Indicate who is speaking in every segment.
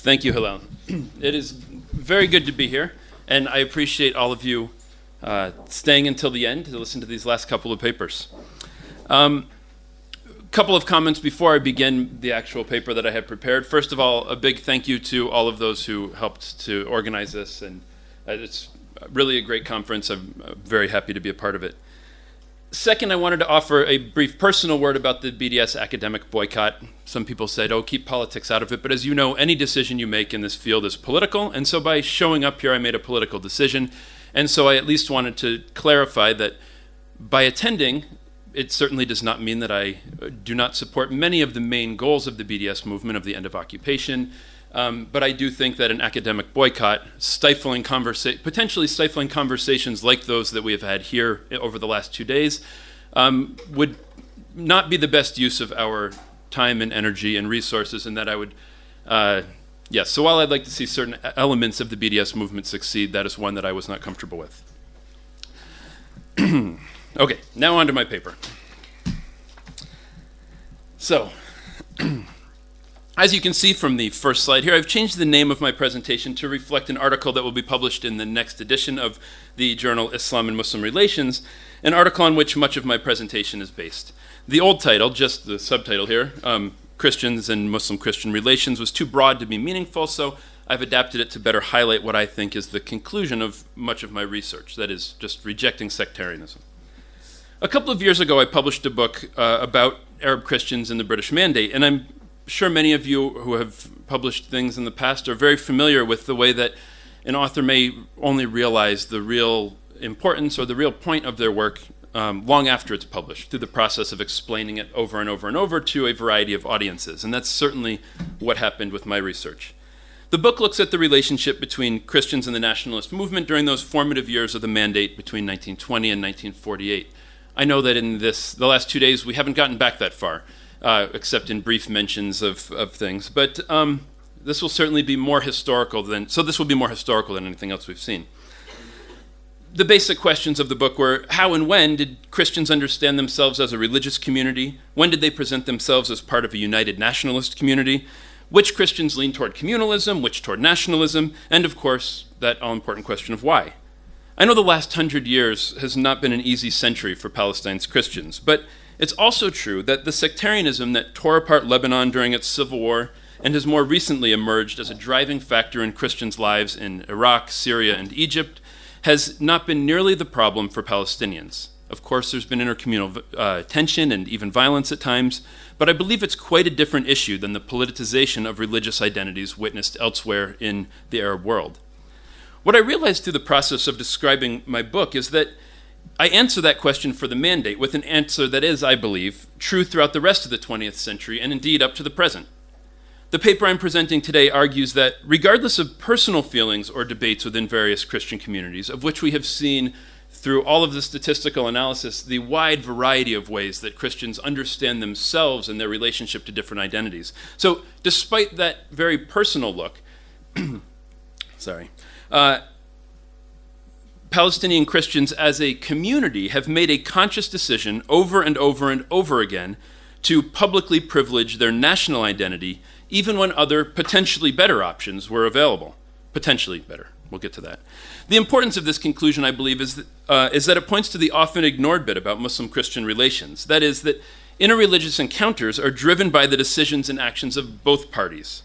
Speaker 1: Thank you, Hillel. It is very good to be here, and I appreciate all of you staying until the end to listen to these last couple of papers. Couple of comments before I begin the actual paper that I had prepared. First of all, a big thank you to all of those who helped to organize this, and it's really a great conference. I'm very happy to be a part of it. Second, I wanted to offer a brief personal word about the BDS academic boycott. Some people said, oh, keep politics out of it, but as you know, any decision you make in this field is political, and so by showing up here, I made a political decision, and so I at least wanted to clarify that by attending, it certainly does not mean that I do not support many of the main goals of the BDS movement of the end of occupation, but I do think that an academic boycott, potentially stifling conversations like those that we have had here over the last 2 days, would not be the best use of our time and energy and resources, and that I would, yes, so while I'd like to see certain elements of the BDS movement succeed, that is one that I was not comfortable with. Okay, now on to my paper. So, as you can see from the first slide here, I've changed the name of my presentation to reflect an article that will be published in the next edition of the journal Islam and Muslim Relations, an article on which much of my presentation is based. The old title, just the subtitle here, Christians and Muslim-Christian Relations, was too broad to be meaningful, so I've adapted it to better highlight what I think is the conclusion of much of my research, that is, just rejecting sectarianism. A couple of years ago, I published a book about Arab Christians and the British Mandate, and I'm sure many of you who have published things in the past are very familiar with the way that an author may only realize the real importance or the real point of their work long after it's published, through the process of explaining it over and over and over to a variety of audiences, and that's certainly what happened with my research. The book looks at the relationship between Christians and the nationalist movement during those formative years of the Mandate between 1920 and 1948. I know that in the last 2 days we haven't gotten back that far, except in brief mentions of things. But this will certainly be more historical than anything else we've seen. The basic questions of the book were, how and when did Christians understand themselves as a religious community? When did they present themselves as part of a united nationalist community? Which Christians leaned toward communalism, which toward nationalism? And of course, that all-important question of why. I know the last 100 years has not been an easy century for Palestine's Christians, but it's also true that the sectarianism that tore apart Lebanon during its civil war and has more recently emerged as a driving factor in Christians' lives in Iraq, Syria, and Egypt has not been nearly the problem for Palestinians. Of course, there's been intercommunal tension and even violence at times, but I believe it's quite a different issue than the politicization of religious identities witnessed elsewhere in the Arab world. What I realized through the process of describing my book is that I answer that question for the Mandate with an answer that is, I believe, true throughout the rest of the 20th century and indeed up to the present. The paper I'm presenting today argues that regardless of personal feelings or debates within various Christian communities, of which we have seen through all of the statistical analysis the wide variety of ways that Christians understand themselves and their relationship to different identities. So despite that very personal look, Palestinian Christians as a community have made a conscious decision over and over and over again to publicly privilege their national identity, even when other potentially better options were available. Potentially better. We'll get to that. The importance of this conclusion, I believe, is that it points to the often ignored bit about Muslim-Christian relations. That is, that interreligious encounters are driven by the decisions and actions of both parties,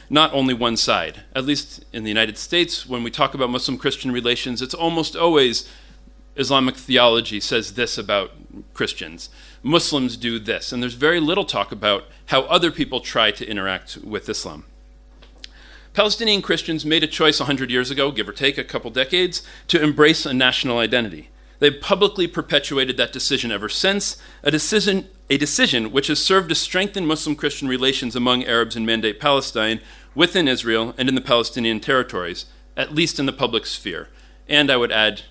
Speaker 1: not only one side. At least in the United States, when we talk about Muslim-Christian relations, it's almost always Islamic theology says this about Christians. Muslims do this, and there's very little talk about how other people try to interact with Islam. Palestinian Christians made a choice 100 years ago, give or take a couple decades, to embrace a national identity. They've publicly perpetuated that decision ever since, a decision which has served to strengthen Muslim-Christian relations among Arabs in Mandate Palestine, within Israel, and in the Palestinian territories, at least in the public sphere. And I would add,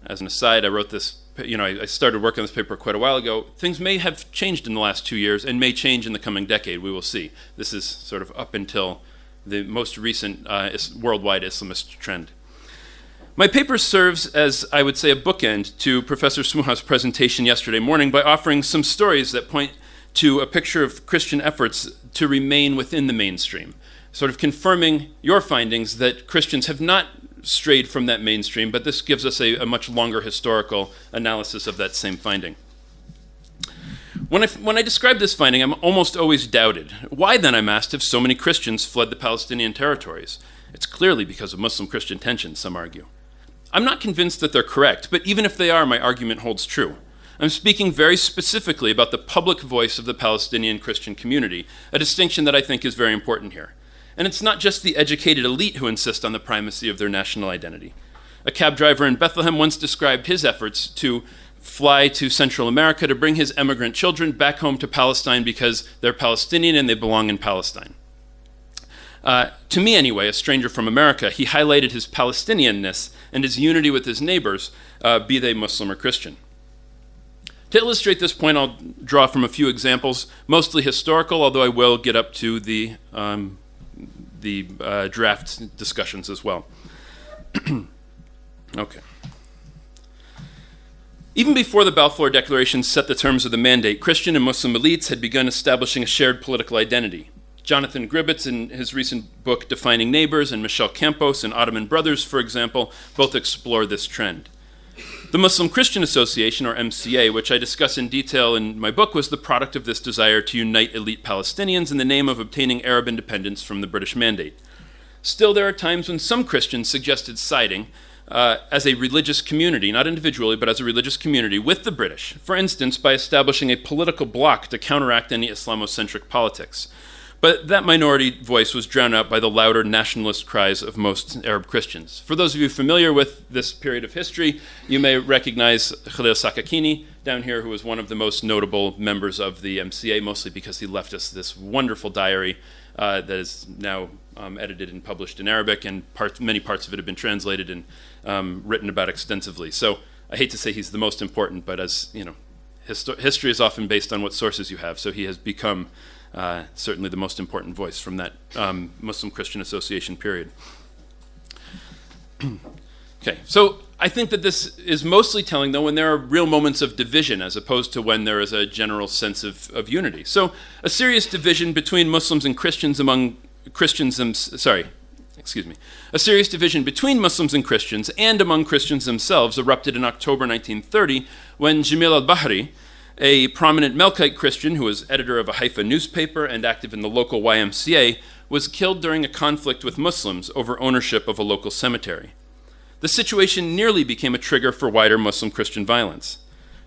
Speaker 1: as an aside, I wrote this, I started working on this paper quite a while ago. Things may have changed in the last 2 years and may change in the coming decade, we will see. This is sort of up until the most recent worldwide Islamist trend. My paper serves as, I would say, a bookend to Professor Smuha's presentation yesterday morning by offering some stories that point to a picture of Christian efforts to remain within the mainstream, sort of confirming your findings that Christians have not strayed from that mainstream, but this gives us a much longer historical analysis of that same finding. When I describe this finding, I'm almost always doubted. Why then, I'm asked, have so many Christians fled the Palestinian territories? It's clearly because of Muslim-Christian tensions, some argue. I'm not convinced that they're correct, but even if they are, my argument holds true. I'm speaking very specifically about the public voice of the Palestinian Christian community, a distinction that I think is very important here. And it's not just the educated elite who insist on the primacy of their national identity. A cab driver in Bethlehem once described his efforts to fly to Central America to bring his emigrant children back home to Palestine because they're Palestinian and they belong in Palestine. To me anyway, a stranger from America, he highlighted his Palestinianness and his unity with his neighbors, be they Muslim or Christian. To illustrate this point, I'll draw from a few examples, mostly historical, although I will get up to the draft discussions as well. Okay. Even before the Balfour Declaration set the terms of the mandate, Christian and Muslim elites had begun establishing a shared political identity. Jonathan Gribbetts, in his recent book Defining Neighbors, and Michel Campos in Ottoman Brothers, for example, both explore this trend. The Muslim-Christian Association, or MCA, which I discuss in detail in my book, was the product of this desire to unite elite Palestinians in the name of obtaining Arab independence from the British Mandate. Still, there are times when some Christians suggested siding as a religious community, not individually, but as a religious community, with the British, for instance, by establishing a political bloc to counteract any Islamocentric politics. But that minority voice was drowned out by the louder nationalist cries of most Arab Christians. For those of you familiar with this period of history, you may recognize Khalil Sakakini down here, who was one of the most notable members of the MCA, mostly because he left us this wonderful diary that is now edited and published in Arabic, and many parts of it have been translated and written about extensively. So I hate to say he's the most important, but as you know, history is often based on what sources you have, so he has become certainly the most important voice from that Muslim-Christian Association period. Okay, so I think that this is mostly telling, though, when there are real moments of division as opposed to when there is a general sense of unity. So a serious division between Muslims and Christians among Christians, a serious division between Muslims and Christians and among Christians themselves erupted in October 1930 when Jamil al-Bahri, a prominent Melkite Christian who was editor of a Haifa newspaper and active in the local YMCA, was killed during a conflict with Muslims over ownership of a local cemetery. The situation nearly became a trigger for wider Muslim-Christian violence.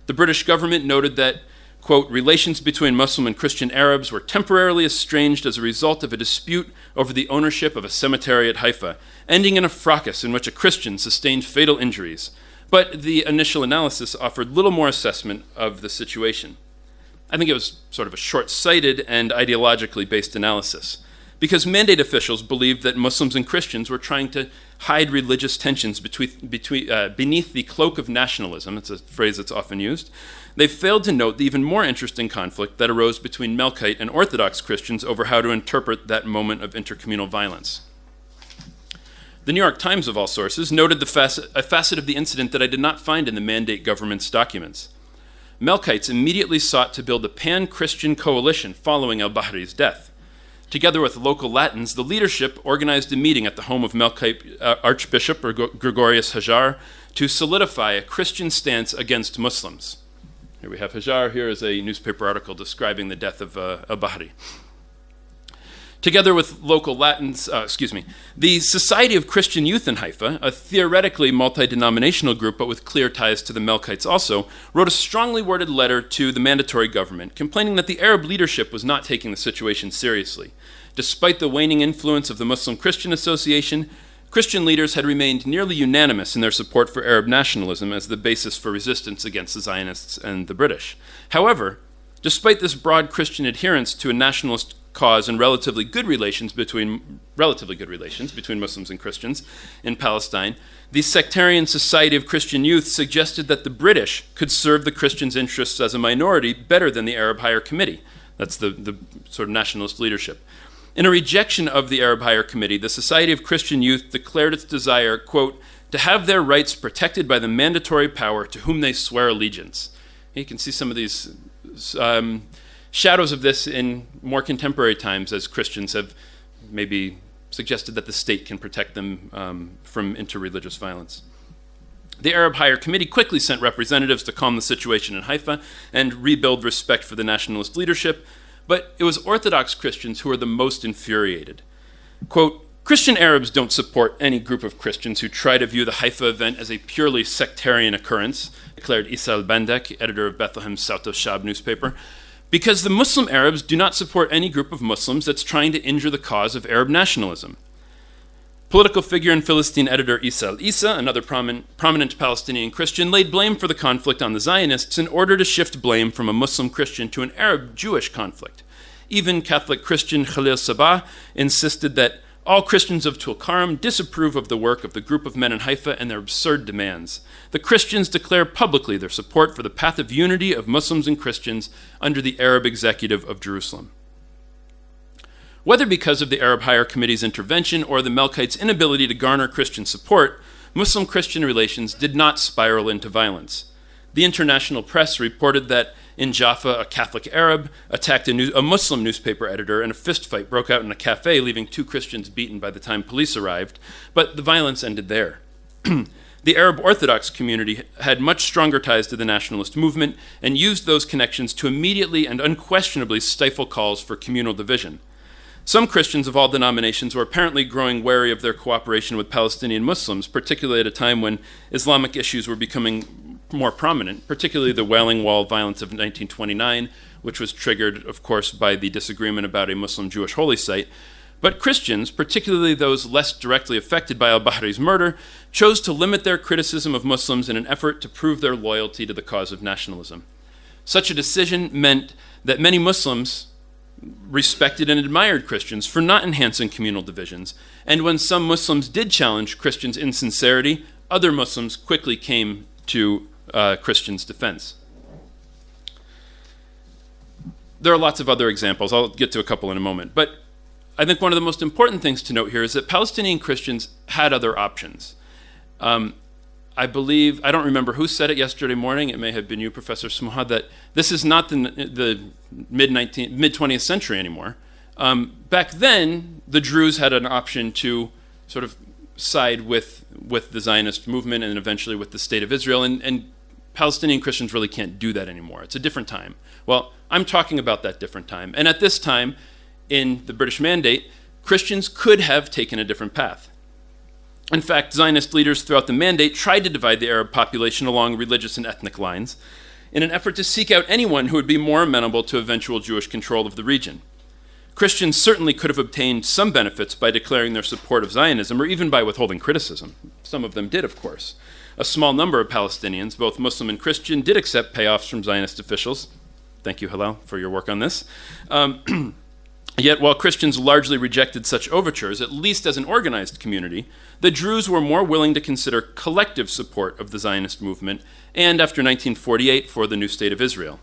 Speaker 1: The British government noted that, quote, relations between Muslim and Christian Arabs were temporarily estranged as a result of a dispute over the ownership of a cemetery at Haifa, ending in a fracas in which a Christian sustained fatal injuries. But the initial analysis offered little more assessment of the situation. I think it was sort of a short-sighted and ideologically based analysis, because mandate officials believed that Muslims and Christians were trying to hide religious tensions beneath the cloak of nationalism. It's a phrase that's often used. They failed to note the even more interesting conflict that arose between Melkite and Orthodox Christians over how to interpret that moment of intercommunal violence. The New York Times, of all sources, noted a facet of the incident that I did not find in the mandate government's documents. Melkites immediately sought to build a pan-Christian coalition following al-Bahri's death. Together with local Latins, the leadership organized a meeting at the home of Melkite Archbishop Gregorius Hajar to solidify a Christian stance against Muslims. Here we have Hajar. Here is a newspaper article describing the death of al-Bahri. Together with local Latins, the Society of Christian Youth in Haifa, a theoretically multi-denominational group but with clear ties to the Melkites also, wrote a strongly worded letter to the mandatory government complaining that the Arab leadership was not taking the situation seriously. Despite the waning influence of the Muslim-Christian Association, Christian leaders had remained nearly unanimous in their support for Arab nationalism as the basis for resistance against the Zionists and the British. However, despite this broad Christian adherence to a nationalist cause and relatively good relations between Muslims and Christians in Palestine, the sectarian Society of Christian Youth suggested that the British could serve the Christians' interests as a minority better than the Arab Higher Committee. That's the sort of nationalist leadership. In a rejection of the Arab Higher Committee, the Society of Christian Youth declared its desire, quote, to have their rights protected by the mandatory power to whom they swear allegiance. You can see some of these shadows of this in more contemporary times as Christians have maybe suggested that the state can protect them from interreligious violence. The Arab Higher Committee quickly sent representatives to calm the situation in Haifa and rebuild respect for the nationalist leadership, but it was Orthodox Christians who were the most infuriated. Quote, Christian Arabs don't support any group of Christians who try to view the Haifa event as a purely sectarian occurrence, declared Isa al-Bandek, editor of Bethlehem's South of Shab newspaper, because the Muslim Arabs do not support any group of Muslims that's trying to injure the cause of Arab nationalism. Political figure and Philistine editor Isa al-Isa, another prominent Palestinian Christian, laid blame for the conflict on the Zionists in order to shift blame from a Muslim Christian to an Arab-Jewish conflict. Even Catholic Christian Khalil Sabah insisted that all Christians of Tulkarm disapprove of the work of the group of men in Haifa and their absurd demands. The Christians declare publicly their support for the path of unity of Muslims and Christians under the Arab executive of Jerusalem. Whether because of the Arab Higher Committee's intervention or the Melkites' inability to garner Christian support, Muslim-Christian relations did not spiral into violence. The international press reported that in Jaffa, a Catholic Arab attacked a Muslim newspaper editor, and a fistfight broke out in a cafe, leaving 2 Christians beaten by the time police arrived. But the violence ended there. The Arab Orthodox community had much stronger ties to the nationalist movement and used those connections to immediately and unquestionably stifle calls for communal division. Some Christians of all denominations were apparently growing wary of their cooperation with Palestinian Muslims, particularly at a time when Islamic issues were becoming more prominent, particularly the Wailing Wall violence of 1929, which was triggered, of course, by the disagreement about a Muslim-Jewish holy site. But Christians, particularly those less directly affected by al-Bahri's murder, chose to limit their criticism of Muslims in an effort to prove their loyalty to the cause of nationalism. Such a decision meant that many Muslims respected and admired Christians for not enhancing communal divisions, and when some Muslims did challenge Christians' insincerity, other Muslims quickly came to Christians' defense. There are lots of other examples. I'll get to a couple in a moment. But I think one of the most important things to note here is that Palestinian Christians had other options. I believe, I don't remember who said it yesterday morning, it may have been you, Professor Smuha, that this is not the mid-20th century anymore. Back then, the Druze had an option to sort of side with the Zionist movement and eventually with the State of Israel, and Palestinian Christians really can't do that anymore. It's a different time. Well, I'm talking about that different time. And at this time, in the British Mandate, Christians could have taken a different path. In fact, Zionist leaders throughout the Mandate tried to divide the Arab population along religious and ethnic lines in an effort to seek out anyone who would be more amenable to eventual Jewish control of the region. Christians certainly could have obtained some benefits by declaring their support of Zionism or even by withholding criticism. Some of them did, of course. A small number of Palestinians, both Muslim and Christian, did accept payoffs from Zionist officials. Thank you, Hillel, for your work on this. Yet, while Christians largely rejected such overtures, at least as an organized community, the Druze were more willing to consider collective support of the Zionist movement and, after 1948, for the new state of Israel.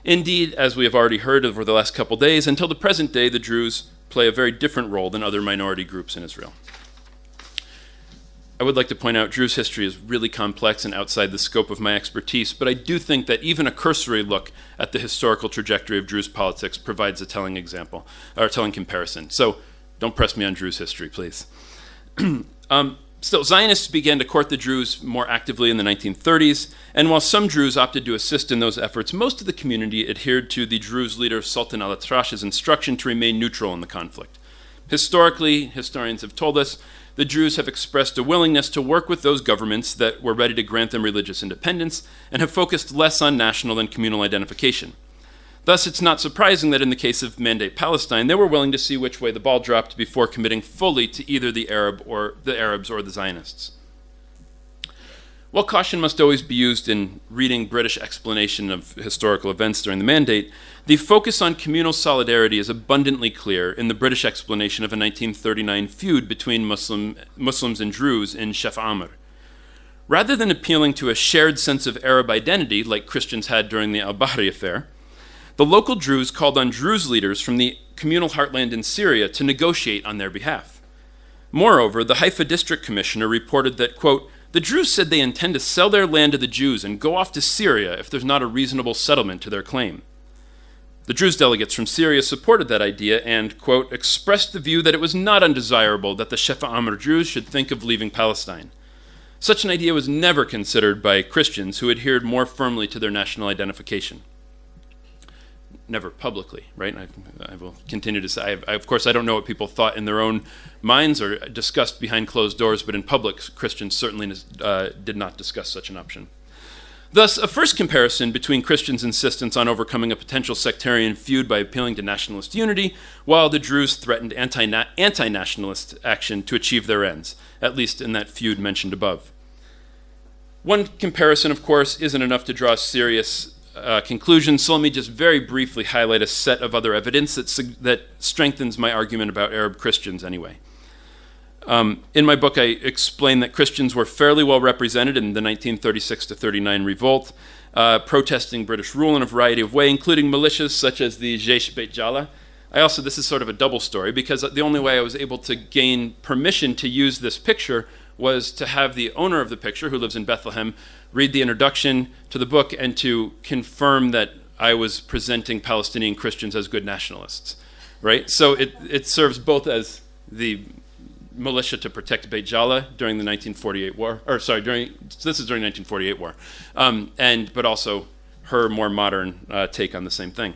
Speaker 1: Indeed, as we have already heard over the last couple days, until the present day, the Druze play a very different role than other minority groups in Israel. I would like to point out Druze history is really complex and outside the scope of my expertise, but I do think that even a cursory look at the historical trajectory of Druze politics provides a telling example, or a telling comparison. So don't press me on Druze history, please. Still, Zionists began to court the Druze more actively in the 1930s, and while some Druze opted to assist in those efforts, most of the community adhered to the Druze leader Sultan al-Atrash's instruction to remain neutral in the conflict. Historically, historians have told us, the Druze have expressed a willingness to work with those governments that were ready to grant them religious independence and have focused less on national than communal identification. Thus, it's not surprising that in the case of Mandate Palestine, they were willing to see which way the ball dropped before committing fully to either the Arabs or the Zionists. While caution must always be used in reading British explanation of historical events during the Mandate, the focus on communal solidarity is abundantly clear in the British explanation of a 1939 feud between Muslims and Druze in Sheikh Amr. Rather than appealing to a shared sense of Arab identity like Christians had during the al-Bahri affair, the local Druze called on Druze leaders from the communal heartland in Syria to negotiate on their behalf. Moreover, the Haifa District Commissioner reported that, quote, the Druze said they intend to sell their land to the Jews and go off to Syria if there's not a reasonable settlement to their claim. The Druze delegates from Syria supported that idea and, quote, expressed the view that it was not undesirable that the Shefa Amr Druze should think of leaving Palestine. Such an idea was never considered by Christians who adhered more firmly to their national identification. Never publicly, right? I will continue to say, of course, I don't know what people thought in their own minds or discussed behind closed doors, but in public, Christians certainly did not discuss such an option. Thus, a first comparison between Christians' insistence on overcoming a potential sectarian feud by appealing to nationalist unity, while the Druze threatened anti-nationalist action to achieve their ends, at least in that feud mentioned above. One comparison, of course, isn't enough to draw serious conclusions, so let me just very briefly highlight a set of other evidence that strengthens my argument about Arab Christians anyway. In my book, I explain that Christians were fairly well represented in the 1936-39 revolt, protesting British rule in a variety of ways, including militias such as the Jeish Beit Jala. This is sort of a double story, because the only way I was able to gain permission to use this picture was to have the owner of the picture, who lives in Bethlehem, read the introduction to the book and to confirm that I was presenting Palestinian Christians as good nationalists, right? So it serves both as the militia to protect Beit Jala during the 1948 war, this is during the 1948 war, but also her more modern take on the same thing.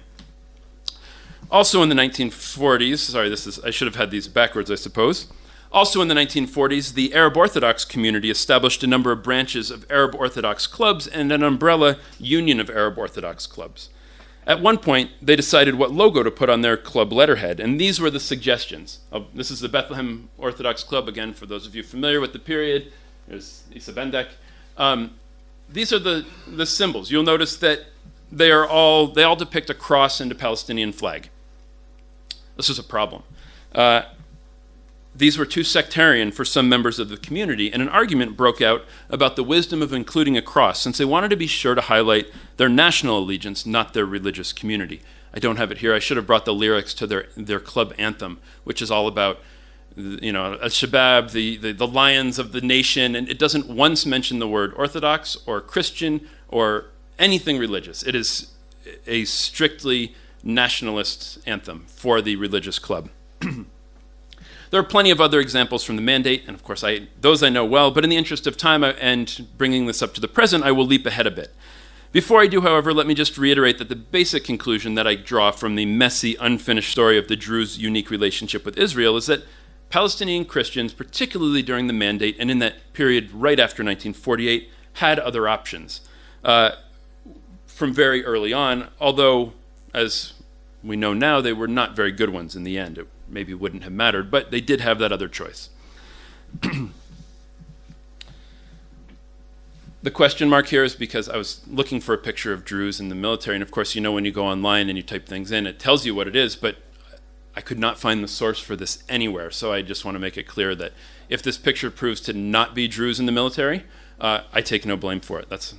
Speaker 1: Also in the 1940s, I should have had these backwards, I suppose. Also in the 1940s, the Arab Orthodox community established a number of branches of Arab Orthodox clubs and an umbrella union of Arab Orthodox clubs. At one point, they decided what logo to put on their club letterhead, and these were the suggestions. This is the Bethlehem Orthodox Club, again, for those of you familiar with the period. There's Isa Bendek. These are the symbols. You'll notice that they all depict a cross and a Palestinian flag. This is a problem. These were too sectarian for some members of the community, and an argument broke out about the wisdom of including a cross, since they wanted to be sure to highlight their national allegiance, not their religious community. I don't have it here. I should have brought the lyrics to their club anthem, which is all about, al-Shabab, the lions of the nation, and it doesn't once mention the word Orthodox or Christian or anything religious. It is a strictly nationalist anthem for the religious club. There are plenty of other examples from the mandate, and of course those I know well, but in the interest of time and bringing this up to the present, I will leap ahead a bit. Before I do, however, let me just reiterate that the basic conclusion that I draw from the messy, unfinished story of the Druze unique relationship with Israel is that Palestinian Christians, particularly during the mandate and in that period right after 1948, had other options from very early on, although, as we know now, they were not very good ones in the end. It maybe wouldn't have mattered, but they did have that other choice. The question mark here is because I was looking for a picture of Druze in the military, and of course, when you go online and you type things in, it tells you what it is, but I could not find the source for this anywhere, so I just want to make it clear that if this picture proves to not be Druze in the military, I take no blame for it. That's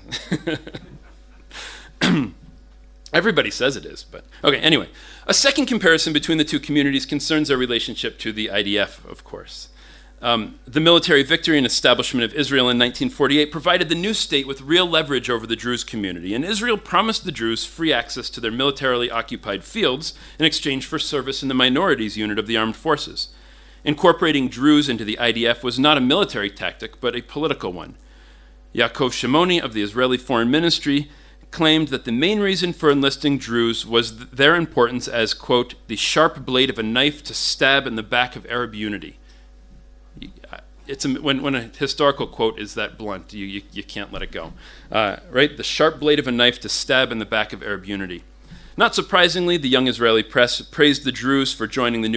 Speaker 1: everybody says it is, but okay, anyway. A second comparison between the two communities concerns their relationship to the IDF, of course. The military victory and establishment of Israel in 1948 provided the new state with real leverage over the Druze community, and Israel promised the Druze free access to their militarily occupied fields in exchange for service in the minorities unit of the armed forces. Incorporating Druze into the IDF was not a military tactic, but a political one. Yaakov Shimoni of the Israeli Foreign Ministry claimed that the main reason for enlisting Druze was their importance as, quote, the sharp blade of a knife to stab in the back of Arab unity. When a historical quote is that blunt, you can't let it go. Right? The sharp blade of a knife to stab in the back of Arab unity. Not surprisingly, the young Israeli press praised the Druze for joining the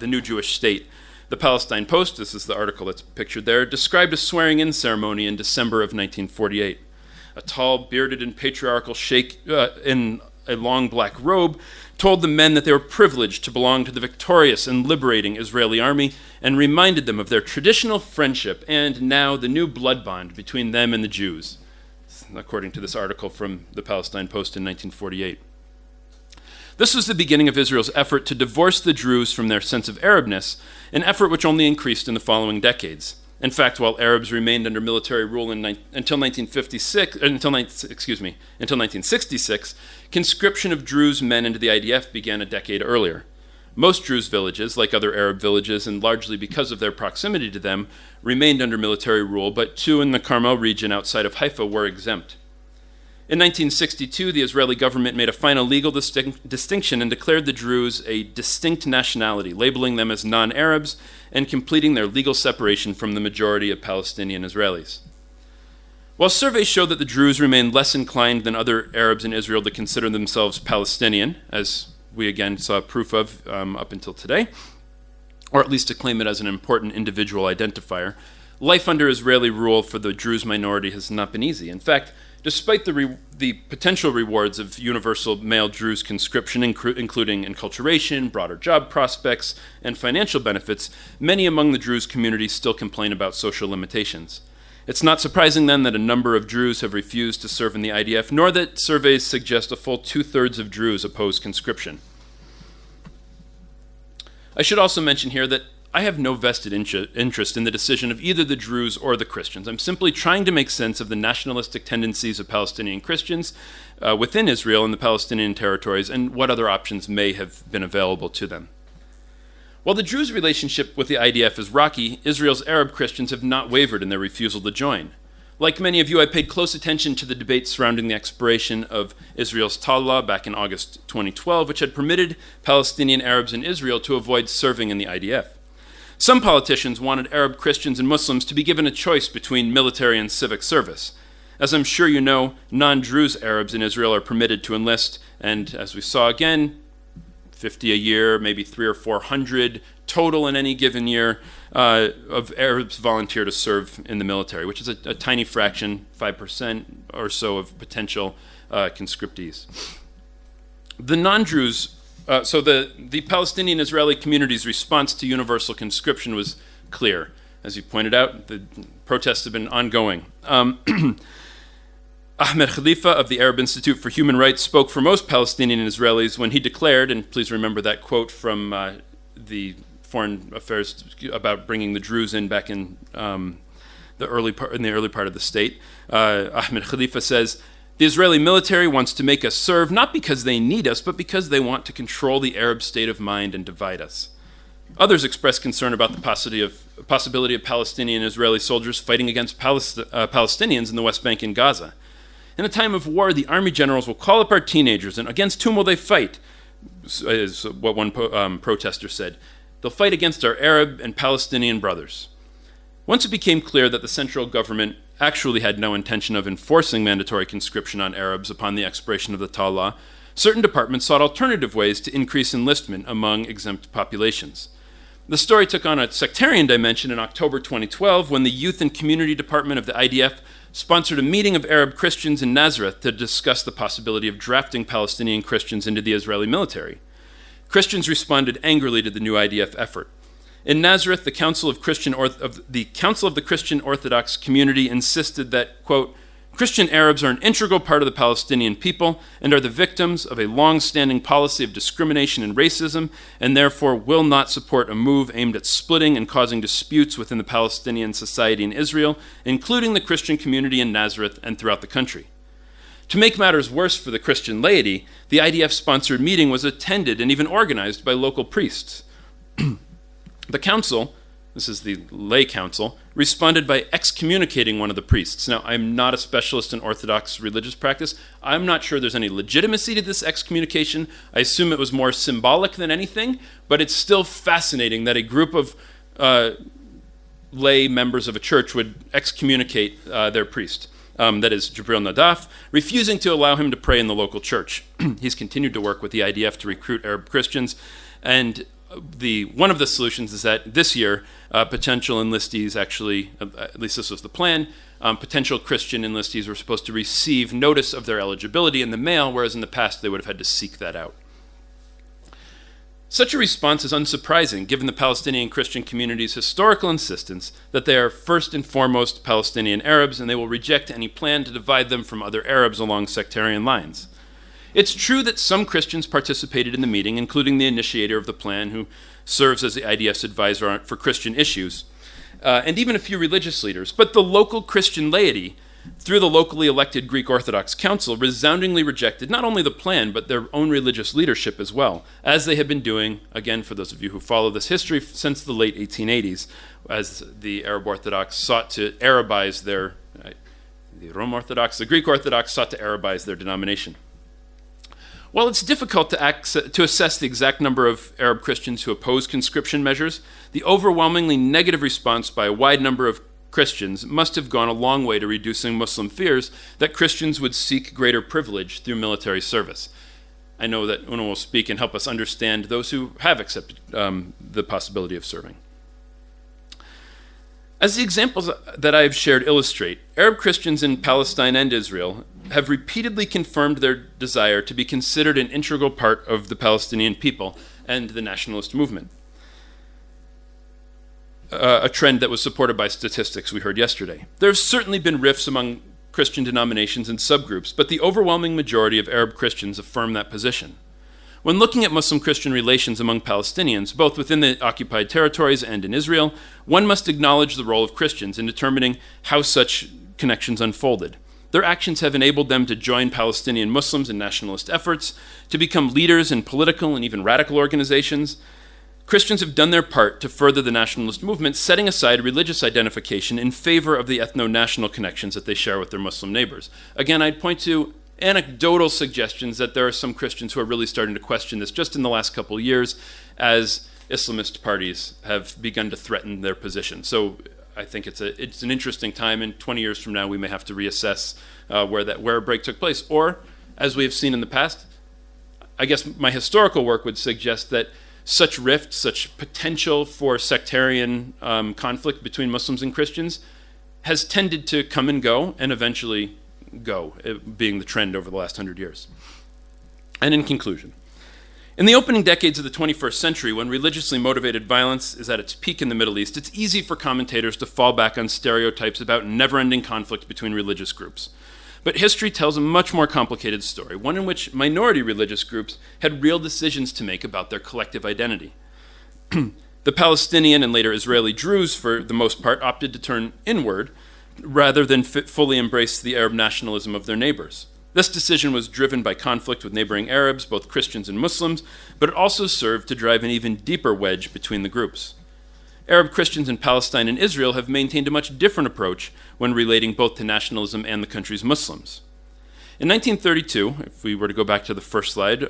Speaker 1: new Jewish state. The Palestine Post, this is the article that's pictured there, described a swearing-in ceremony in December of 1948. A tall, bearded, and patriarchal sheikh in a long black robe told the men that they were privileged to belong to the victorious and liberating Israeli army and reminded them of their traditional friendship and now the new blood bond between them and the Jews, according to this article from the Palestine Post in 1948. This was the beginning of Israel's effort to divorce the Druze from their sense of Arabness, an effort which only increased in the following decades. In fact, while Arabs remained under military rule until 1966, conscription of Druze men into the IDF began a decade earlier. Most Druze villages, like other Arab villages, and largely because of their proximity to them, remained under military rule, but 2 in the Carmel region outside of Haifa were exempt. In 1962, the Israeli government made a final legal distinction and declared the Druze a distinct nationality, labeling them as non-Arabs and completing their legal separation from the majority of Palestinian Israelis. While surveys show that the Druze remain less inclined than other Arabs in Israel to consider themselves Palestinian, as we again saw proof of up until today, or at least to claim it as an important individual identifier, life under Israeli rule for the Druze minority has not been easy. In fact, despite the potential rewards of universal male Druze conscription, including enculturation, broader job prospects, and financial benefits, many among the Druze community still complain about social limitations. It's not surprising then that a number of Druze have refused to serve in the IDF, nor that surveys suggest a full 2/3 of Druze oppose conscription. I should also mention here that I have no vested interest in the decision of either the Druze or the Christians. I'm simply trying to make sense of the nationalistic tendencies of Palestinian Christians within Israel and the Palestinian territories and what other options may have been available to them. While the Druze relationship with the IDF is rocky, Israel's Arab Christians have not wavered in their refusal to join. Like many of you, I paid close attention to the debate surrounding the expiration of Israel's Tal law back in August 2012, which had permitted Palestinian Arabs in Israel to avoid serving in the IDF. Some politicians wanted Arab Christians and Muslims to be given a choice between military and civic service. As I'm sure you know, non-Druze Arabs in Israel are permitted to enlist, and as we saw again, 50 a year, maybe 300 or 400 total in any given year of Arabs volunteer to serve in the military, which is a tiny fraction, 5% or so of potential conscriptees. The non-Druze So the Palestinian-Israeli community's response to universal conscription was clear. As you pointed out, the protests have been ongoing. Ahmed Khalifa of the Arab Institute for Human Rights spoke for most Palestinian Israelis when he declared, and please remember that quote from the Foreign Affairs about bringing the Druze in back in the early part of the state. Ahmed Khalifa says, "The Israeli military wants to make us serve not because they need us, but because they want to control the Arab state of mind and divide us." Others expressed concern about the possibility of Palestinian and Israeli soldiers fighting against Palestinians in the West Bank and Gaza. In a time of war, the army generals will call up our teenagers, and against whom will they fight? Is what one protester said. They'll fight against our Arab and Palestinian brothers. Once it became clear that the central government actually had no intention of enforcing mandatory conscription on Arabs upon the expiration of the Tal law, certain departments sought alternative ways to increase enlistment among exempt populations. The story took on a sectarian dimension in October 2012 when the Youth and Community Department of the IDF sponsored a meeting of Arab Christians in Nazareth to discuss the possibility of drafting Palestinian Christians into the Israeli military. Christians responded angrily to the new IDF effort. In Nazareth, the Council of the Christian Orthodox community insisted that, quote, Christian Arabs are an integral part of the Palestinian people and are the victims of a long-standing policy of discrimination and racism, and therefore will not support a move aimed at splitting and causing disputes within the Palestinian society in Israel, including the Christian community in Nazareth and throughout the country. To make matters worse for the Christian laity, the IDF-sponsored meeting was attended and even organized by local priests. The council, this is the lay council, responded by excommunicating one of the priests. Now, I'm not a specialist in Orthodox religious practice. I'm not sure there's any legitimacy to this excommunication. I assume it was more symbolic than anything, but it's still fascinating that a group of lay members of a church would excommunicate their priest. That is Jibril Nadaf, refusing to allow him to pray in the local church. He's continued to work with the IDF to recruit Arab Christians, and one of the solutions is that this year, potential enlistees actually, at least this was the plan, potential Christian enlistees were supposed to receive notice of their eligibility in the mail, whereas in the past they would have had to seek that out. Such a response is unsurprising given the Palestinian Christian community's historical insistence that they are first and foremost Palestinian Arabs and they will reject any plan to divide them from other Arabs along sectarian lines. It's true that some Christians participated in the meeting, including the initiator of the plan, who serves as the IDF's advisor for Christian issues. and even a few religious leaders. But the local Christian laity, through the locally elected Greek Orthodox Council, resoundingly rejected not only the plan, but their own religious leadership as well, as they had been doing, again, for those of you who follow this history, since the late 1880s, as the Arab Orthodox sought to Arabize their, the Rome Orthodox, the Greek Orthodox sought to Arabize their denomination. While it's difficult to assess the exact number of Arab Christians who oppose conscription measures, the overwhelmingly negative response by a wide number of Christians must have gone a long way to reducing Muslim fears that Christians would seek greater privilege through military service. I know that Una will speak and help us understand those who have accepted the possibility of serving. As the examples that I have shared illustrate, Arab Christians in Palestine and Israel have repeatedly confirmed their desire to be considered an integral part of the Palestinian people and the nationalist movement. A trend that was supported by statistics we heard yesterday. There have certainly been rifts among Christian denominations and subgroups, but the overwhelming majority of Arab Christians affirm that position. When looking at Muslim-Christian relations among Palestinians, both within the occupied territories and in Israel, one must acknowledge the role of Christians in determining how such connections unfolded. Their actions have enabled them to join Palestinian Muslims in nationalist efforts, to become leaders in political and even radical organizations. Christians have done their part to further the nationalist movement, setting aside religious identification in favor of the ethno-national connections that they share with their Muslim neighbors. Again, I'd point to anecdotal suggestions that there are some Christians who are really starting to question this just in the last couple of years as Islamist parties have begun to threaten their position. So I think it's an interesting time, and 20 years from now we may have to reassess where a break took place. Or, as we have seen in the past, I guess my historical work would suggest that such rift, such potential for sectarian conflict between Muslims and Christians has tended to come and go and eventually go, being the trend over the last 100 years. And in conclusion, in the opening decades of the 21st century, when religiously motivated violence is at its peak in the Middle East, it's easy for commentators to fall back on stereotypes about never-ending conflict between religious groups. But history tells a much more complicated story, one in which minority religious groups had real decisions to make about their collective identity. The Palestinian and later Israeli Druze, for the most part, opted to turn inward rather than fully embrace the Arab nationalism of their neighbors. This decision was driven by conflict with neighboring Arabs, both Christians and Muslims, but it also served to drive an even deeper wedge between the groups. Arab Christians in Palestine and Israel have maintained a much different approach when relating both to nationalism and the country's Muslims. In 1932, if we were to go back to the first slide,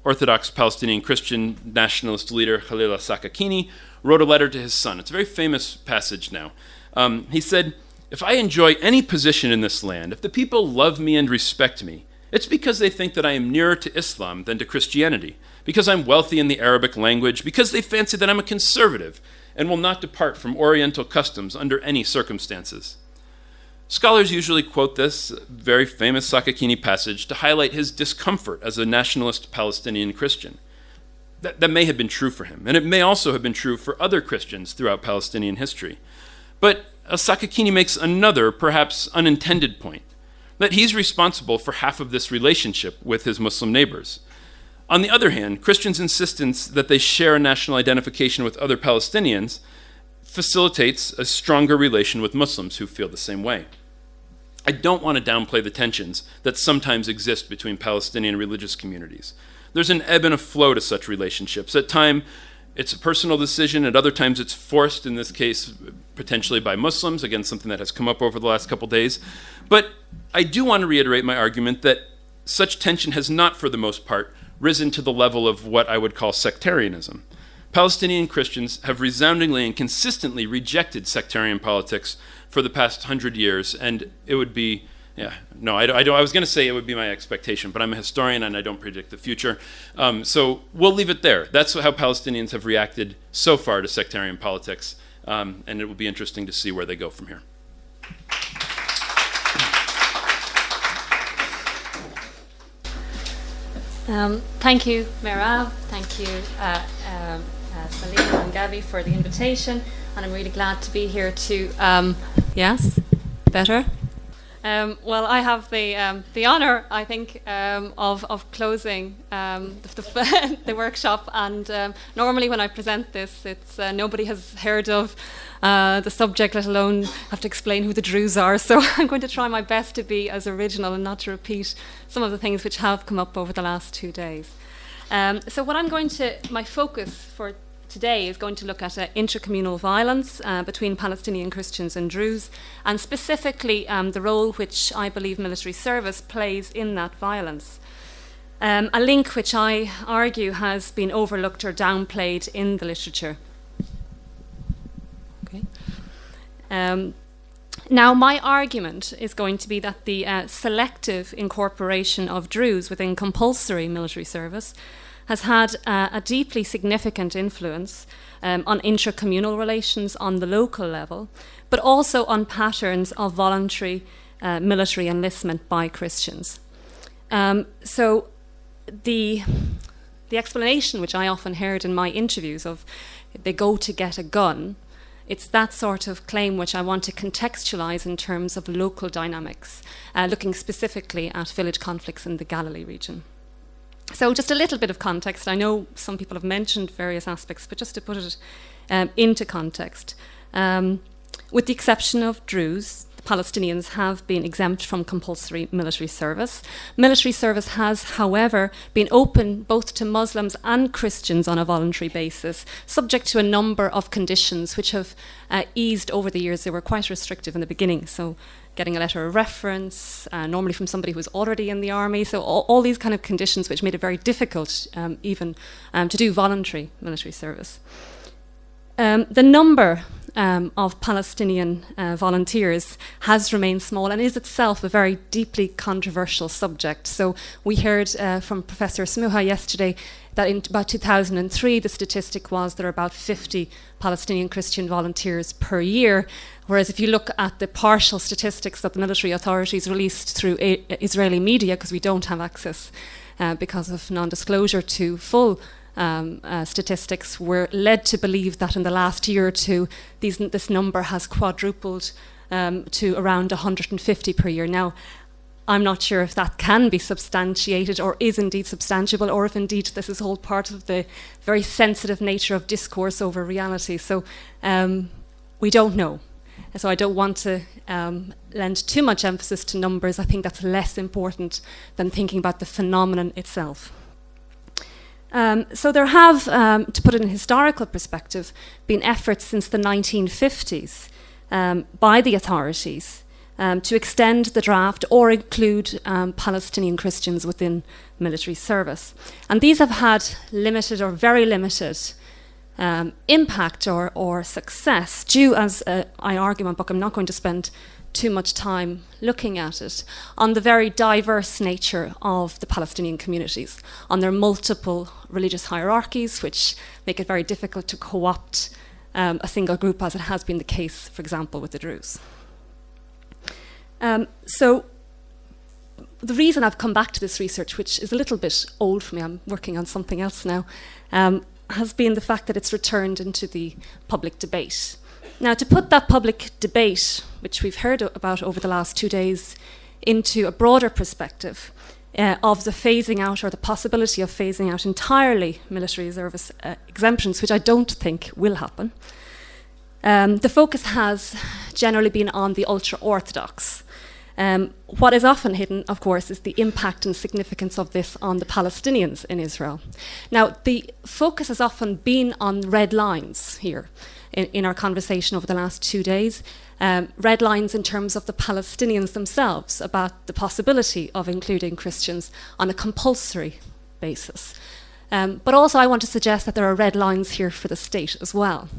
Speaker 1: Orthodox Palestinian Christian nationalist leader Khalil al-Sakakini wrote a letter to his son. It's a very famous passage now. He said, "If I enjoy any position in this land, if the people love me and respect me, it's because they think that I am nearer to Islam than to Christianity, because I'm wealthy in the Arabic language, because they fancy that I'm a conservative and will not depart from Oriental customs under any circumstances." Scholars usually quote this very famous Sakakini passage to highlight his discomfort as a nationalist Palestinian Christian. That may have been true for him, and it may also have been true for other Christians throughout Palestinian history. But Sakakini makes another, perhaps unintended point, that he's responsible for half of this relationship with his Muslim neighbors. On the other hand, Christians' insistence that they share a national identification with other Palestinians facilitates a stronger relation with Muslims who feel the same way. I don't want to downplay the tensions that sometimes exist between Palestinian religious communities. There's an ebb and a flow to such relationships. At times, it's a personal decision. At other times, it's forced, in this case, potentially by Muslims, again, something that has come up over the last couple days. But I do want to reiterate my argument that such tension has not, for the most part, risen to the level of what I would call sectarianism. Palestinian Christians have resoundingly and consistently rejected sectarian politics for the past 100 years, and it would be, I was going to say it would be my expectation, but I'm a historian and I don't predict the future. So we'll leave it there. That's how Palestinians have reacted so far to sectarian politics, and it will be interesting to see where they go from here.
Speaker 2: Thank you, Merav. Thank you, Salim and Gabby, for the invitation, and I'm really glad to be here to. Yes, better. Well, I have the honour, I think, of closing the workshop. And normally, when I present this, it's nobody has heard of the subject, let alone have to explain who the Druze are. So I'm going to try my best to be as original and not to repeat some of the things which have come up over the last 2 days. So what my focus for today is going to look at intercommunal violence between Palestinian Christians and Druze, and specifically the role which I believe military service plays in that violence. A link which I argue has been overlooked or downplayed in the literature. Okay. Now, my argument is going to be that the selective incorporation of Druze within compulsory military service has had a deeply significant influence on intracommunal relations on the local level, but also on patterns of voluntary military enlistment by Christians. So the explanation which I often heard in my interviews of they go to get a gun, it's that sort of claim which I want to contextualize in terms of local dynamics, looking specifically at village conflicts in the Galilee region. So just a little bit of context. I know some people have mentioned various aspects, but just to put it into context. With the exception of Druze, the Palestinians have been exempt from compulsory military service. Military service has, however, been open both to Muslims and Christians on a voluntary basis, subject to a number of conditions which have eased over the years. They were quite restrictive in the beginning. So getting a letter of reference, normally from somebody who was already in the army. So all these kind of conditions which made it very difficult even to do voluntary military service. The number of Palestinian volunteers has remained small and is itself a very deeply controversial subject. So we heard from Professor Smuha yesterday that in about 2003 the statistic was there are about 50 Palestinian Christian volunteers per year, whereas if you look at the partial statistics that the military authorities released through Israeli media, because we don't have access because of non-disclosure to full statistics, we're led to believe that in the last year or two this number has quadrupled to around 150 per year. Now, I'm not sure if that can be substantiated or is indeed substantiable, or if indeed this is all part of the very sensitive nature of discourse over reality. So we don't know. So I don't want to lend too much emphasis to numbers. I think that's less important than thinking about the phenomenon itself. So there have, to put it in historical perspective, been efforts since the 1950s by the authorities to extend the draft or include Palestinian Christians within military service. And these have had limited or very limited impact or success due, as I argue in my book, I'm not going to spend too much time looking at it, on the very diverse nature of the Palestinian communities, on their multiple religious hierarchies, which make it very difficult to co-opt a single group, as it has been the case, for example, with the Druze. So the reason I've come back to this research, which is a little bit old for me, I'm working on something else now, has been the fact that it's returned into the public debate. Now, to put that public debate, which we've heard about over the last 2 days, into a broader perspective of the phasing out or the possibility of phasing out entirely military service exemptions, which I don't think will happen, the focus has generally been on the ultra-Orthodox. What is often hidden, of course, is the impact and significance of this on the Palestinians in Israel. Now, the focus has often been on red lines here in our conversation over the last 2 days. Red lines in terms of the Palestinians themselves, about the possibility of including Christians on a compulsory basis. But also I want to suggest that there are red lines here for the state as well.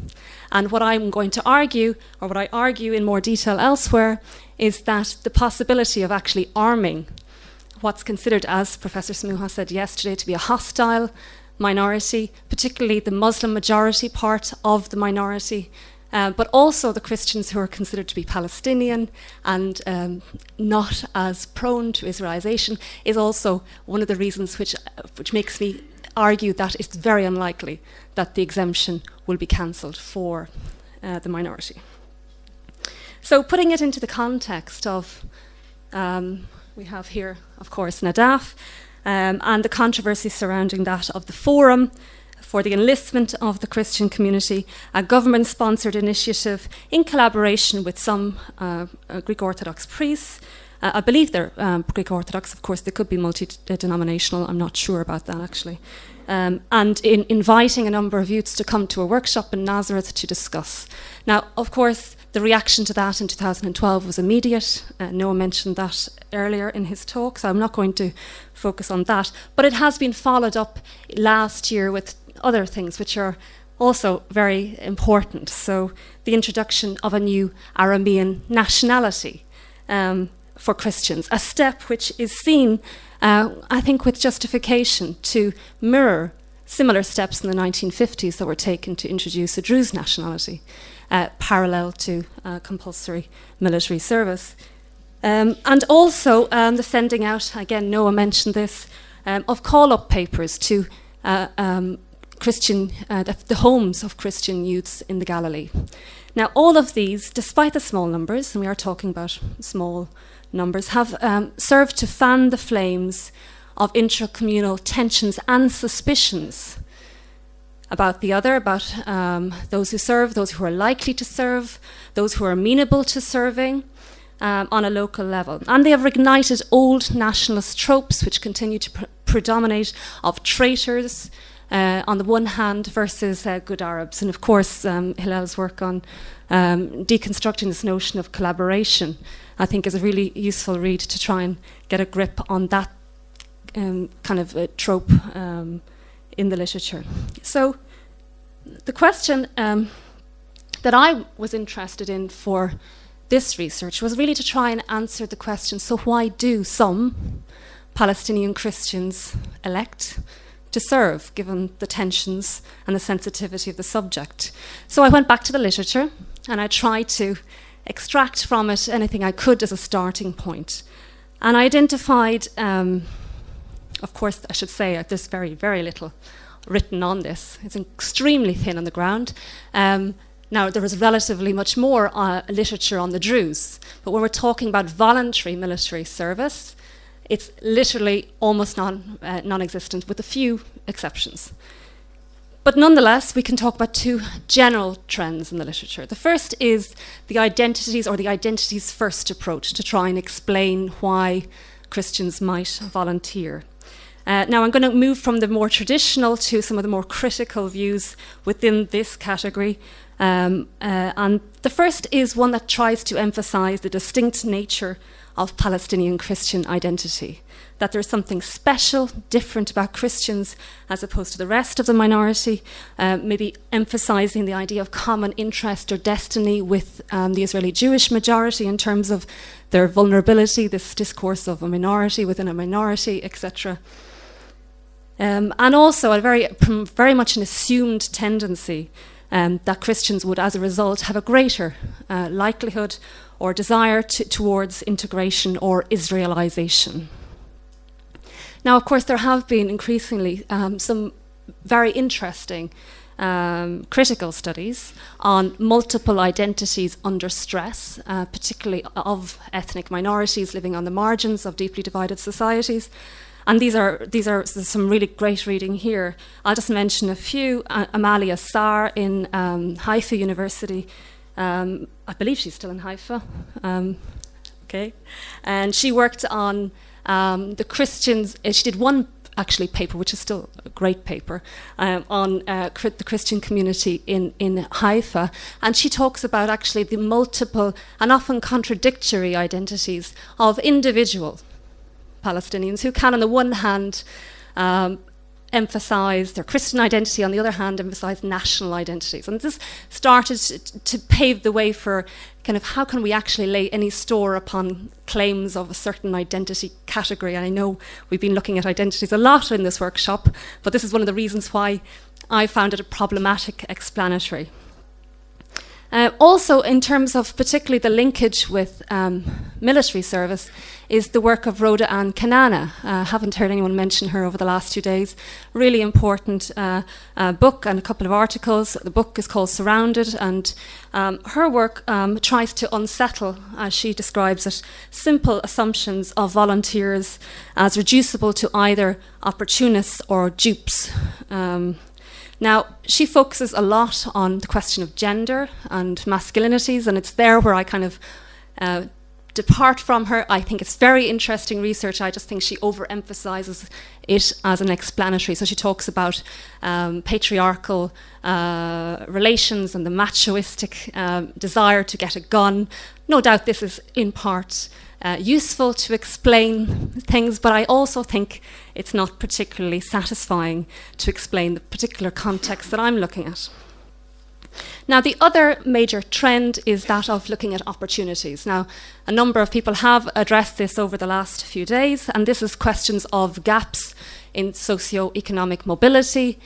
Speaker 2: And what I'm going to argue, or what I argue in more detail elsewhere, is that the possibility of actually arming what's considered, as Professor Smuha said yesterday, to be a hostile minority, particularly the Muslim majority part of the minority, but also the Christians who are considered to be Palestinian and not as prone to Israelization, is also one of the reasons which makes me argue that it's very unlikely that the exemption will be cancelled for the minority. So putting it into the context of We have here, of course, Nadaf, and the controversy surrounding that of the Forum for the Enlistment of the Christian Community, a government-sponsored initiative in collaboration with some Greek Orthodox priests. I believe they're Greek Orthodox. Of course, they could be multi-denominational. I'm not sure about that, actually. And in inviting a number of youths to come to a workshop in Nazareth to discuss. Now, of course, the reaction to that in 2012 was immediate. Noah mentioned that earlier in his talk, so I'm not going to focus on that. But it has been followed up last year with other things which are also very important. So the introduction of a new Aramean nationality for Christians, a step which is seen, I think, with justification to mirror similar steps in the 1950s that were taken to introduce a Druze nationality, parallel to compulsory military service. And also the sending out, again, Noah mentioned this, of call-up papers to the homes of Christian youths in the Galilee. Now, all of these, despite the small numbers, and we are talking about small numbers, have served to fan the flames of intracommunal tensions and suspicions about the other, about those who serve, those who are likely to serve, those who are amenable to serving on a local level. And they have ignited old nationalist tropes which continue to predominate of traitors on the one hand versus good Arabs. And of course, Hilal's work on deconstructing this notion of collaboration, I think, is a really useful read to try and get a grip on that kind of trope in the literature. So the question that I was interested in for this research was really to try and answer the question, so why do some Palestinian Christians elect to serve, given the tensions and the sensitivity of the subject? So I went back to the literature and I tried to extract from it anything I could as a starting point. And I identified, of course, I should say, there's very, very little written on this. It's extremely thin on the ground. Now, there is relatively much more literature on the Druze, but when we're talking about voluntary military service, it's literally almost non-existent, with a few exceptions. But nonetheless, we can talk about two general trends in the literature. The first is the identities, or the identities first approach, to try and explain why Christians might volunteer. Now, I'm going to move from the more traditional to some of the more critical views within this category. And the first is one that tries to emphasize the distinct nature of Palestinian Christian identity, that there's something special, different about Christians as opposed to the rest of the minority, maybe emphasizing the idea of common interest or destiny with the Israeli Jewish majority in terms of their vulnerability, this discourse of a minority within a minority, etc. And also a very much an assumed tendency that Christians would, as a result, have a greater likelihood or desire towards integration or Israelization. Now, of course, there have been increasingly some very interesting critical studies on multiple identities under stress, particularly of ethnic minorities living on the margins of deeply divided societies. And these are some really great reading here. I'll just mention a few. Amalia Sar in Haifa University. I believe she's still in Haifa. Okay. And she worked on the Christians. She did one actually paper, which is still a great paper, on the Christian community in Haifa. And she talks about actually the multiple and often contradictory identities of individual Palestinians who can, on the one hand, emphasize their Christian identity, on the other hand, emphasize national identities. And this started to pave the way for kind of how can we actually lay any store upon claims of a certain identity category. And I know we've been looking at identities a lot in this workshop, but this is one of the reasons why I found it a problematic explanatory. Also, in terms of particularly the linkage with military service is the work of Rhoda Ann Kanana. Haven't heard anyone mention her over the last 2 days. Really important book and a couple of articles. The book is called Surrounded, and her work tries to unsettle, as she describes it, simple assumptions of volunteers as reducible to either opportunists or dupes. Now, she focuses a lot on the question of gender and masculinities, and it's there where I kind of depart from her. I think it's very interesting research. I just think she overemphasizes it as an explanatory. So she talks about patriarchal relations and the machoistic desire to get a gun. No doubt this is in part useful to explain things, but I also think it's not particularly satisfying to explain the particular context that I'm looking at. Now, the other major trend is that of looking at opportunities. Now, a number of people have addressed this over the last few days, and this is questions of gaps in socio-economic mobility,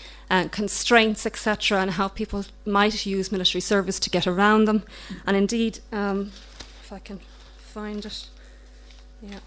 Speaker 2: constraints, etc., and how people might use military service to get around them. And indeed, if I can find it, yeah.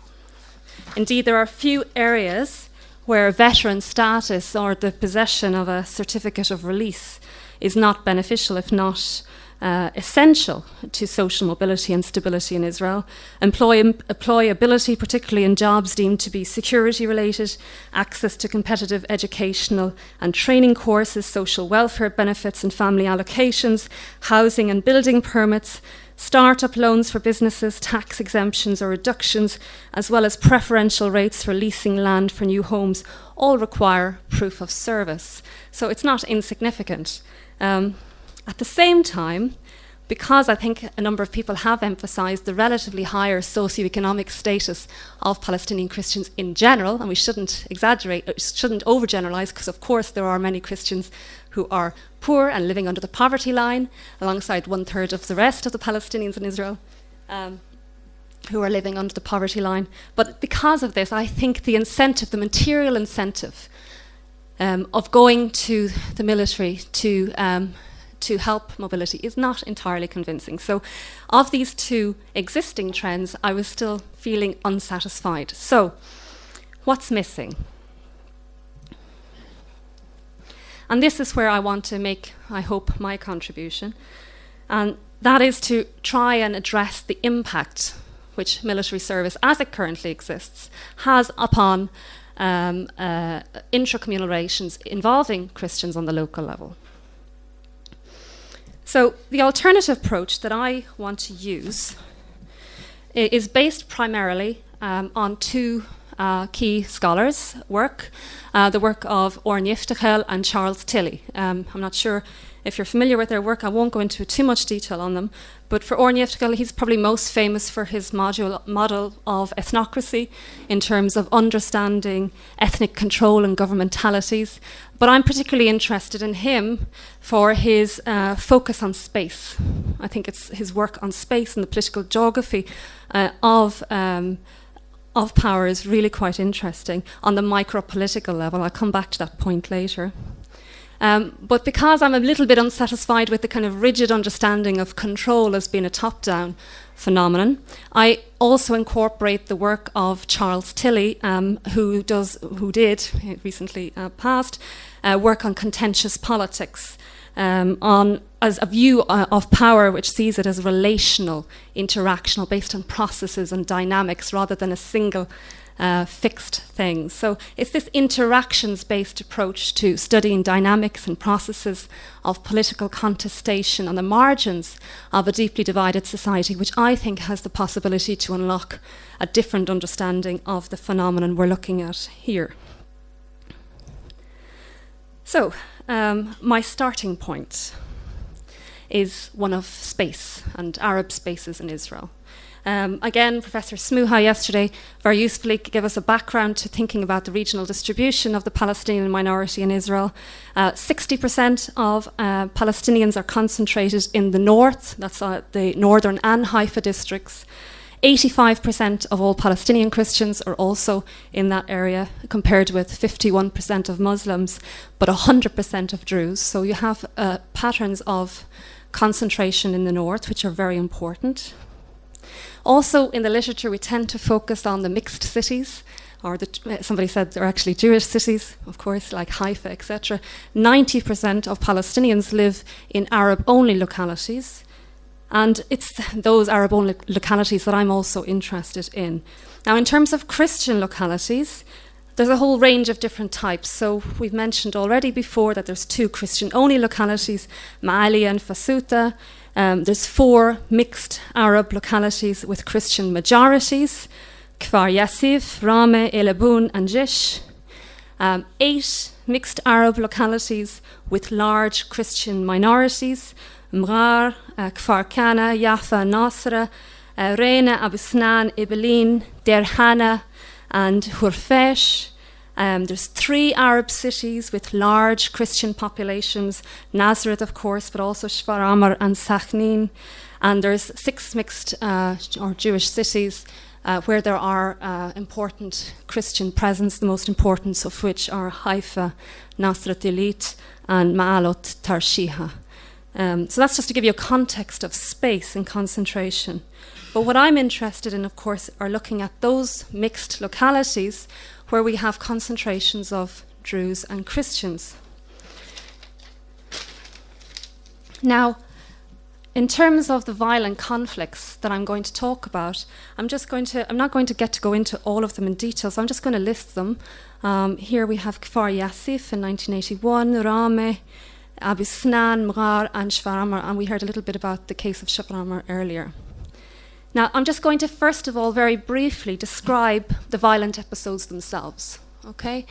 Speaker 2: Indeed, there are a few areas where veteran status or the possession of a certificate of release is not beneficial, if not essential to social mobility and stability in Israel. Employability, particularly in jobs deemed to be security related, access to competitive educational and training courses, social welfare benefits and family allocations, housing and building permits, start-up loans for businesses, tax exemptions or reductions, as well as preferential rates for leasing land for new homes, all require proof of service. So it's not insignificant. At the same time, because I think a number of people have emphasised the relatively higher socioeconomic status of Palestinian Christians in general, and we shouldn't exaggerate, shouldn't overgeneralise, because of course there are many Christians who are poor and living under the poverty line, alongside 1/3 of the rest of the Palestinians in Israel who are living under the poverty line. But because of this, I think the incentive, the material incentive of going to the military to help mobility is not entirely convincing. So of these two existing trends, I was still feeling unsatisfied. So what's missing? And this is where I want to make, I hope, my contribution. And that is to try and address the impact which military service, as it currently exists, has upon intracommunal relations involving Christians on the local level. So the alternative approach that I want to use is based primarily on two key scholars' work, the work of Haiduc-Dale and Charles Tilley. I'm not sure if you're familiar with their work. I won't go into too much detail on them, but for Haiduc-Dale, he's probably most famous for his model of ethnocracy in terms of understanding ethnic control and governmentalities. But I'm particularly interested in him for his focus on space. I think it's his work on space and the political geography of power is really quite interesting on the micro-political level. I'll come back to that point later. But because I'm a little bit unsatisfied with the kind of rigid understanding of control as being a top-down phenomenon, I also incorporate the work of Charles Tilley, who did recently passed, work on contentious politics, as a view of power which sees it as relational, interactional, based on processes and dynamics rather than a single fixed thing. So it's this interactions-based approach to studying dynamics and processes of political contestation on the margins of a deeply divided society, which I think has the possibility to unlock a different understanding of the phenomenon we're looking at here. So my starting point is one of space and Arab spaces in Israel. Again, Professor Smuha yesterday very usefully gave us a background to thinking about the regional distribution of the Palestinian minority in Israel. 60% of Palestinians are concentrated in the north, that's the northern and Haifa districts. 85% of all Palestinian Christians are also in that area, compared with 51% of Muslims, but 100% of Druze. So you have patterns of concentration in the north, which are very important. Also, in the literature, we tend to focus on the mixed cities, or somebody said they're actually Jewish cities, of course, like Haifa, etc. 90% of Palestinians live in Arab-only localities, and it's those Arab-only localities that I'm also interested in. Now, in terms of Christian localities, there's a whole range of different types. So we've mentioned already before that there's 2 Christian-only localities, Ma'aliya and Fasuta. There's 4 mixed Arab localities with Christian majorities, Kfar Yassif, Rameh, Elabun, and Jish. 8 mixed Arab localities with large Christian minorities, Mghar, Kfar Kana, Yafa, Nasra, Reina, Abu Snan, Ibelin, Der Hana, and Hurfesh. There's 3 Arab cities with large Christian populations, Nazareth, of course, but also Shfar Amr and Sakhnin. And there's 6 mixed or Jewish cities where there are important Christian presence, the most important of which are Haifa, Nasrat Ilit, and Ma'alot Tarshiha. So that's just to give you a context of space and concentration. But what I'm interested in, of course, are looking at those mixed localities where we have concentrations of Druze and Christians. Now, in terms of the violent conflicts that I'm going to talk about, I'm not going to get to go into all of them in detail, so I'm just going to list them. Here we have Kfar Yassif in 1981, Rameh, Abu Snan, Mghar, and Shfar Amr, and we heard a little bit about the case of Shfar Amr earlier. Now, I'm just going to first of all very briefly describe the violent episodes themselves. Okay?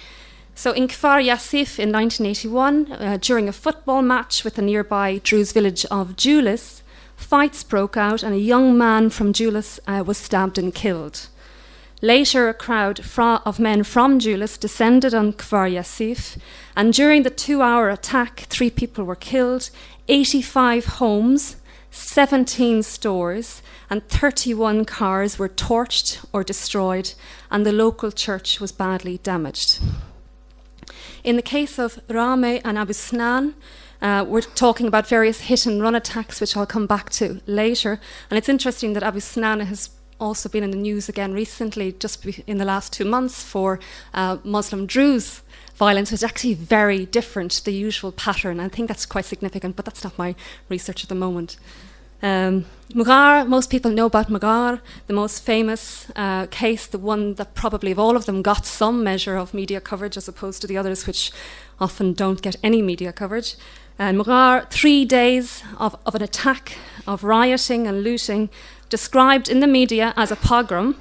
Speaker 2: So in Kfar Yassif in 1981, during a football match with the nearby Druze village of Julis, fights broke out and a young man from Julis was stabbed and killed. Later, a crowd of men from Julis descended on Kfar Yassif, and during the 2-hour attack, 3 people were killed, 85 homes, 17 stores, and 31 cars were torched or destroyed, and the local church was badly damaged. In the case of Rameh and Abu Snan, we're talking about various hit-and-run attacks, which I'll come back to later. And it's interesting that Abu Snan has also been in the news again recently, just in the last 2 months, for Muslim Druze violence, which is actually very different to the usual pattern. I think that's quite significant, but that's not my research at the moment. Mghar, most people know about Mghar, the most famous case, the one that probably of all of them got some measure of media coverage as opposed to the others which often don't get any media coverage. Mghar, 3 days of an attack, of rioting and looting, described in the media as a pogrom.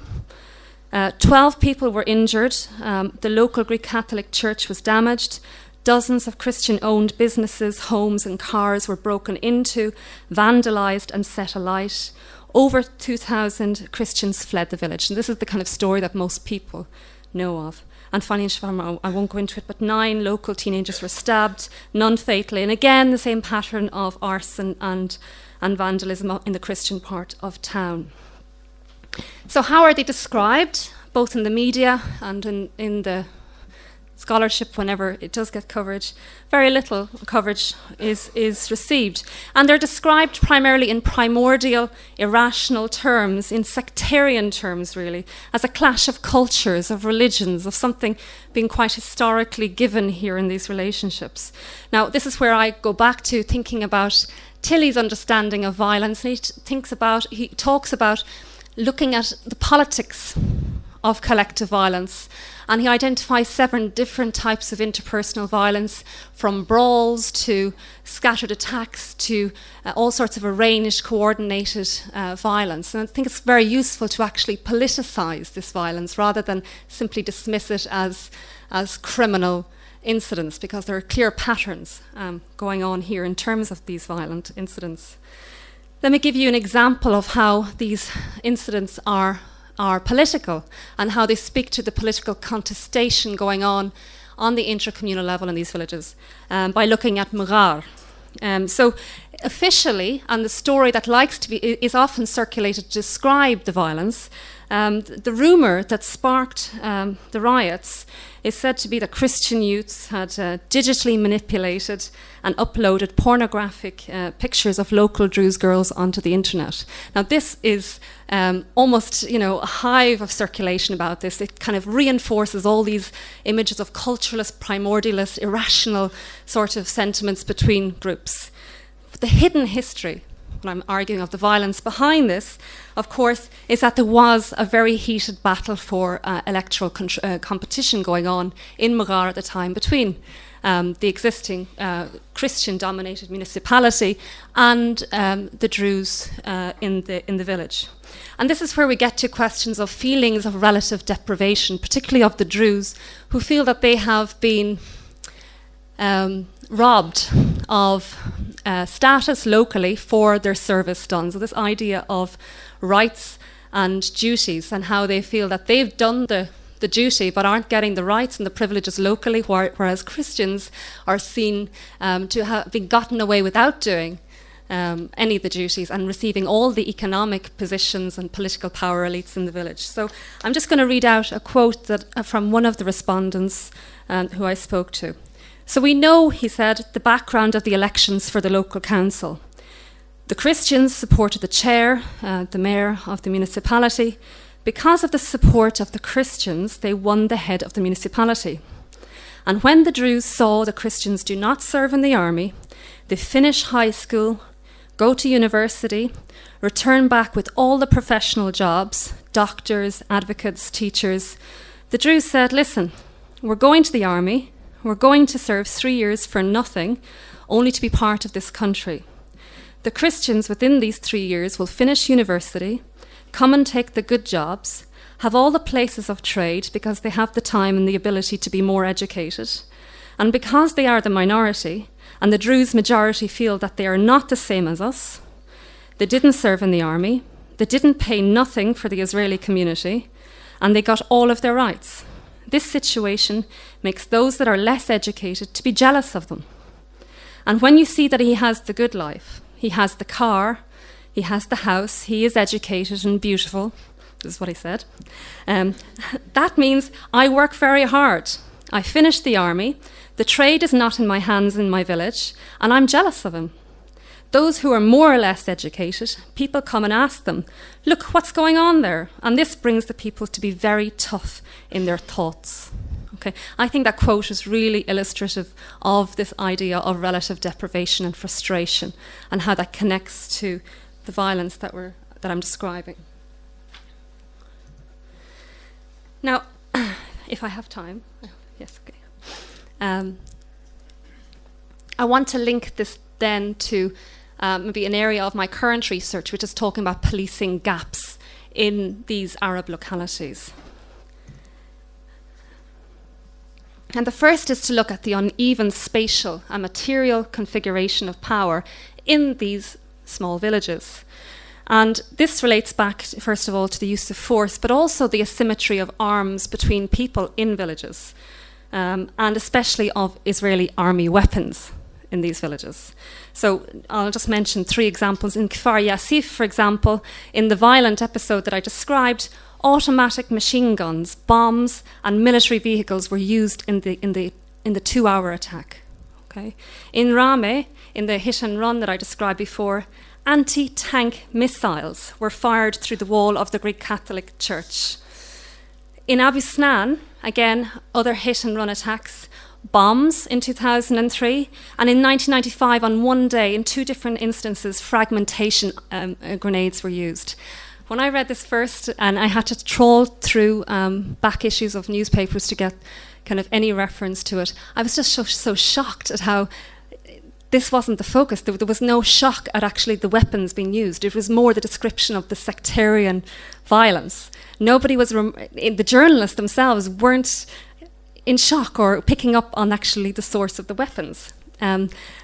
Speaker 2: 12 people were injured. The local Greek Catholic church was damaged. Dozens of Christian-owned businesses, homes and cars were broken into, vandalized and set alight. Over 2,000 Christians fled the village. And this is the kind of story that most people know of. And finally in Shfar Amr, I won't go into it, but 9 local teenagers were stabbed, none fatally. And again, the same pattern of arson and vandalism in the Christian part of town. So how are they described, both in the media and in the scholarship whenever it does get coverage? Very little coverage is received. And they're described primarily in primordial, irrational terms, in sectarian terms really, as a clash of cultures, of religions, of something being quite historically given here in these relationships. Now, this is where I go back to thinking about Tilley's understanding of violence. And he talks about looking at the politics of collective violence. And he identifies 7 different types of interpersonal violence, from brawls to scattered attacks to all sorts of arranged, coordinated violence. And I think it's very useful to actually politicize this violence rather than simply dismiss it as criminal incidents, because there are clear patterns going on here in terms of these violent incidents. Let me give you an example of how these incidents are political and how they speak to the political contestation going on the intracommunal level in these villages by looking at Mghar. So officially, and the story that is often circulated to describe the violence, the rumour that sparked the riots is said to be that Christian youths had digitally manipulated and uploaded pornographic pictures of local Druze girls onto the internet. Now, this is almost, a hive of circulation about this. It kind of reinforces all these images of culturalist, primordialist, irrational sort of sentiments between groups. But the hidden history, what I'm arguing of the violence behind this, of course, is that there was a very heated battle for electoral competition going on in McGahern at the time between the existing Christian-dominated municipality and the Druze in the village. And this is where we get to questions of feelings of relative deprivation, particularly of the Druze, who feel that they have been robbed of status locally for their service done. So this idea of rights and duties, and how they feel that they've done the duty but aren't getting the rights and the privileges locally, whereas Christians are seen to have been gotten away without doing any of the duties and receiving all the economic positions and political power elites in the village. So I'm just going to read out a quote from one of the respondents who I spoke to. So we know, he said, the background of the elections for the local council. The Christians supported the chair, the mayor of the municipality. Because of the support of the Christians, they won the head of the municipality. And when the Druze saw the Christians do not serve in the army, they finish high school, go to university, return back with all the professional jobs, doctors, advocates, teachers. The Druze said, listen, we're going to the army, we're going to serve 3 years for nothing, only to be part of this country. The Christians within these 3 years will finish university, come and take the good jobs, have all the places of trade because they have the time and the ability to be more educated. And because they are the minority, and the Druze majority feel that they are not the same as us, they didn't serve in the army, they didn't pay nothing for the Israeli community, and they got all of their rights. This situation makes those that are less educated to be jealous of them. And when you see that he has the good life, he has the car, he has the house, he is educated and beautiful, this is what he said, that means I work very hard. I finished the army, the trade is not in my hands in my village, and I'm jealous of him. Those who are more or less educated, people come and ask them, look, what's going on there? And this brings the people to be very tough in their thoughts. Okay, I think that quote is really illustrative of this idea of relative deprivation and frustration, and how that connects to the violence that I'm describing. Now, if I have time, yes, okay. I want to link this then to maybe an area of my current research, which is talking about policing gaps in these Arab localities. And the first is to look at the uneven spatial and material configuration of power in these small villages. And this relates back, first of all, to the use of force, but also the asymmetry of arms between people in villages, and especially of Israeli army weapons in these villages. So I'll just mention 3 examples. In Kfar Yassif, for example, in the violent episode that I described, automatic machine guns, bombs, and military vehicles were used in the 2-hour attack. Okay. In Rameh, in the hit and run that I described before, anti-tank missiles were fired through the wall of the Greek Catholic Church. In Abu Snan, again, other hit and run attacks, bombs in 2003, and in 1995, on one day, in 2 different instances, fragmentation grenades were used. When I read this first, and I had to trawl through back issues of newspapers to get kind of any reference to it, I was just so shocked at how this wasn't the focus. There was no shock at actually the weapons being used. It was more the description of the sectarian violence. Nobody was, the journalists themselves weren't in shock or picking up on actually the source of the weapons.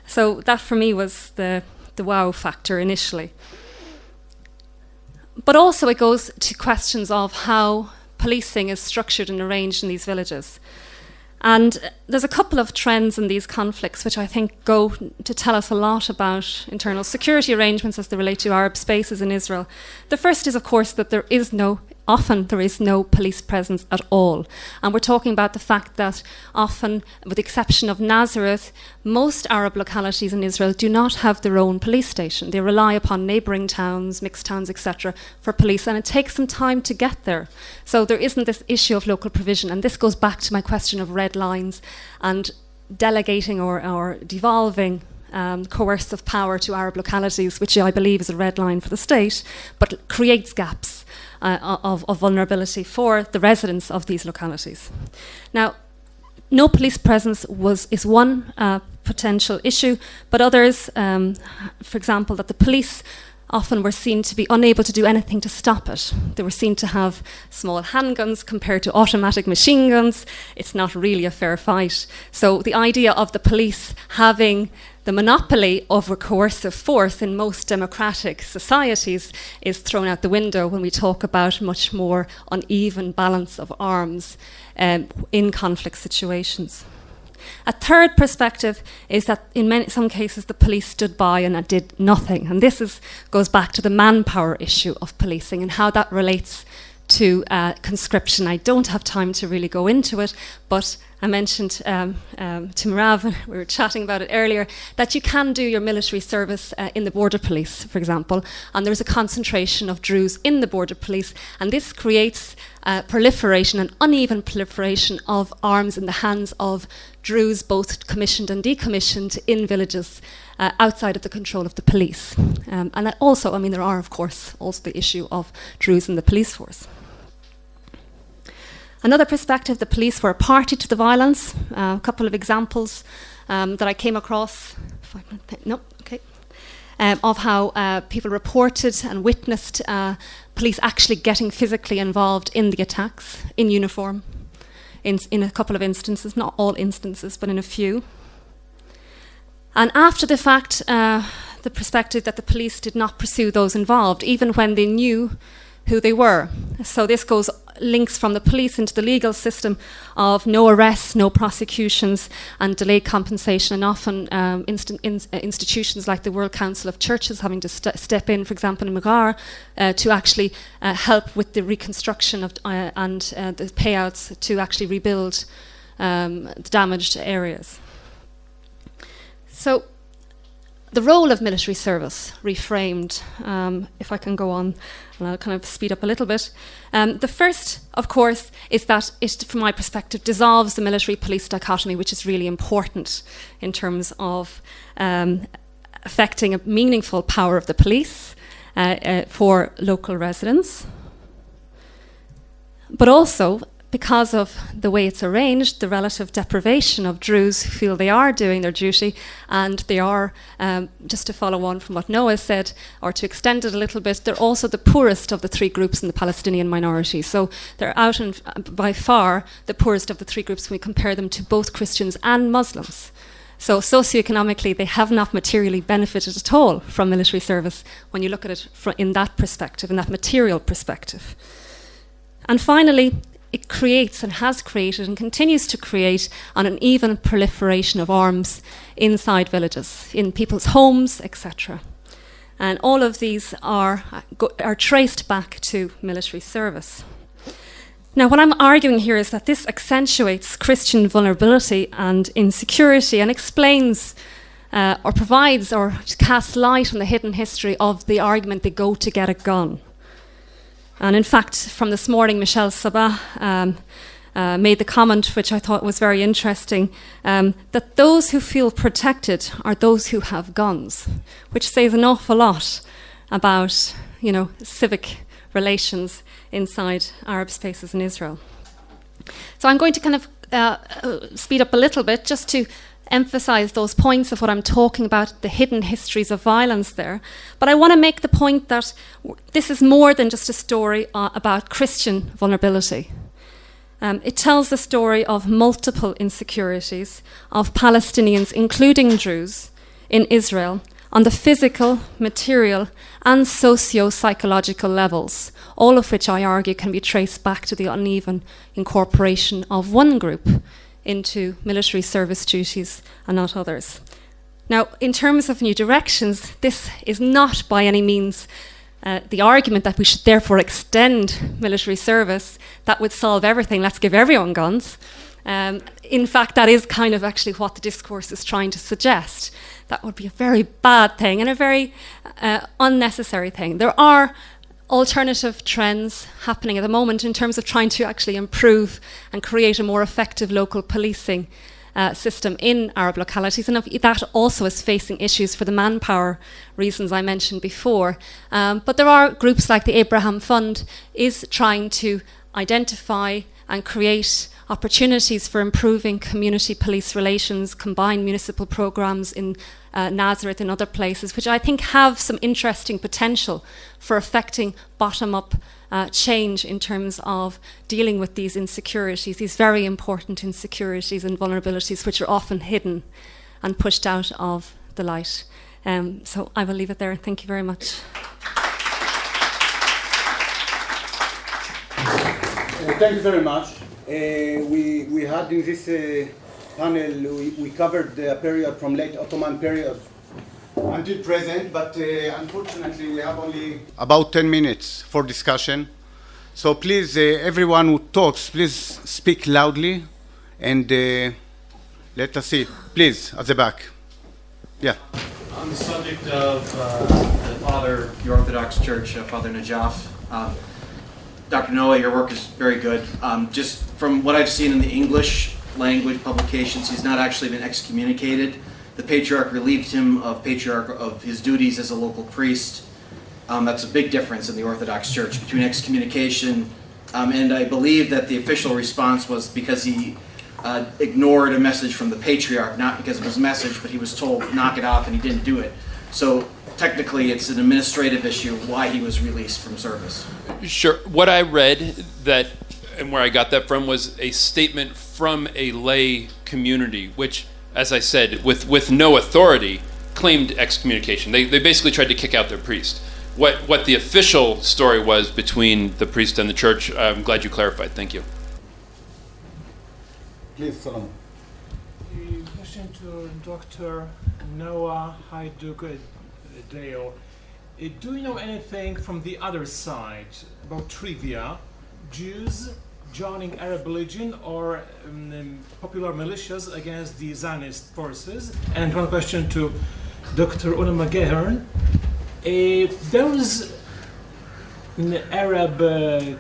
Speaker 2: So that for me was the wow factor initially. But also it goes to questions of how policing is structured and arranged in these villages. And there's a couple of trends in these conflicts which I think go to tell us a lot about internal security arrangements as they relate to Arab spaces in Israel. The first is, of course, that often there is no police presence at all. And we're talking about the fact that often, with the exception of Nazareth, most Arab localities in Israel do not have their own police station. They rely upon neighbouring towns, mixed towns, etc., for police, and it takes some time to get there. So there isn't this issue of local provision, and this goes back to my question of red lines and delegating or devolving coercive power to Arab localities, which I believe is a red line for the state, but creates gaps of vulnerability for the residents of these localities. Now, no police presence is one potential issue, but others, for example, that the police often were seen to be unable to do anything to stop it. They were seen to have small handguns compared to automatic machine guns. It's not really a fair fight. So the idea of the police having the monopoly over coercive force in most democratic societies is thrown out the window when we talk about much more uneven balance of arms in conflict situations. A third perspective is that in some cases the police stood by and did nothing. And this goes back to the manpower issue of policing and how that relates to conscription. I don't have time to really go into it, but I mentioned to Mirav, we were chatting about it earlier, that you can do your military service in the border police, for example, and there's a concentration of Druze in the border police, and this creates proliferation, an uneven proliferation of arms in the hands of Druze, both commissioned and decommissioned, in villages outside of the control of the police. And that also, there are, of course, also the issue of Druze in the police force. Another perspective, the police were a party to the violence. A couple of examples that I came across, of how people reported and witnessed police actually getting physically involved in the attacks in uniform, in a couple of instances, not all instances, but in a few. And after the fact, the perspective that the police did not pursue those involved, even when they knew who they were. So this links from the police into the legal system of no arrests, no prosecutions, and delayed compensation, and often institutions like the World Council of Churches having to step in, for example, in McGahern, to actually help with the reconstruction of and the payouts to actually rebuild the damaged areas. So the role of military service reframed, if I can go on, and I'll kind of speed up a little bit. The first, of course, is that it, from my perspective, dissolves the military-police dichotomy, which is really important in terms of affecting a meaningful power of the police for local residents. But also, because of the way it's arranged, the relative deprivation of Druze who feel they are doing their duty, and they are, just to follow on from what Noah said, or to extend it a little bit, they're also the poorest of the three groups in the Palestinian minority. So they're out and by far the poorest of the three groups when we compare them to both Christians and Muslims. So socioeconomically, they have not materially benefited at all from military service when you look at it in that perspective, in that material perspective. And finally, it creates and has created and continues to create an uneven proliferation of arms inside villages, in people's homes, etc. And all of these are traced back to military service. Now, what I'm arguing here is that this accentuates Christian vulnerability and insecurity and explains or provides or casts light on the hidden history of the argument they go to get a gun. And in fact, from this morning, Michelle Sabah made the comment, which I thought was very interesting, that those who feel protected are those who have guns, which says an awful lot about, civic relations inside Arab spaces in Israel. So I'm going to kind of speed up a little bit just to emphasize those points of what I'm talking about, the hidden histories of violence there. But I want to make the point that this is more than just a story about Christian vulnerability. It tells the story of multiple insecurities of Palestinians, including Druze, in Israel, on the physical, material, and socio-psychological levels, all of which I argue can be traced back to the uneven incorporation of one group into military service duties and not others. Now, in terms of new directions, this is not by any means the argument that we should therefore extend military service. That would solve everything. Let's give everyone guns. In fact, that is kind of actually what the discourse is trying to suggest. That would be a very bad thing and a very unnecessary thing. There are alternative trends happening at the moment in terms of trying to actually improve and create a more effective local policing system in Arab localities, and that also is facing issues for the manpower reasons I mentioned before. But there are groups like the Abraham Fund is trying to identify and create opportunities for improving community police relations, combine municipal programs in Nazareth and other places, which I think have some interesting potential for affecting bottom-up change in terms of dealing with these insecurities, these very important insecurities and vulnerabilities which are often hidden and pushed out of the light. So I will leave it there. Thank you very much.
Speaker 3: Thank you very much. We had in this panel, we covered the period from late Ottoman period until present, but unfortunately we have only about 10 minutes for discussion. So please, everyone who talks, please speak loudly and let us see. Please, at the back. Yeah.
Speaker 4: On the subject of the Father, the Orthodox Church, Father Najaf, Dr. Noah, your work is very good. Just from what I've seen in the English language publications, he's not actually been excommunicated. The Patriarch relieved him of his duties as a local priest. That's a big difference in the Orthodox Church between excommunication and I believe that the official response was because he ignored a message from the Patriarch, not because of his message, but he was told knock it off and he didn't do it. So technically it's an administrative issue why he was released from service.
Speaker 1: Sure. What I read that and where I got that from was a statement from a lay community, which, as I said, with no authority, claimed excommunication. They basically tried to kick out their priest. What the official story was between the priest and the church, I'm glad you clarified. Thank you.
Speaker 3: Please, Solomon.
Speaker 5: A question to Dr. Noah Haiduc-Dale. Do you know anything from the other side about trivia, Jews joining Arab religion or popular militias against the Zionist forces? And one question to Dr. Una McGahern. Those Arab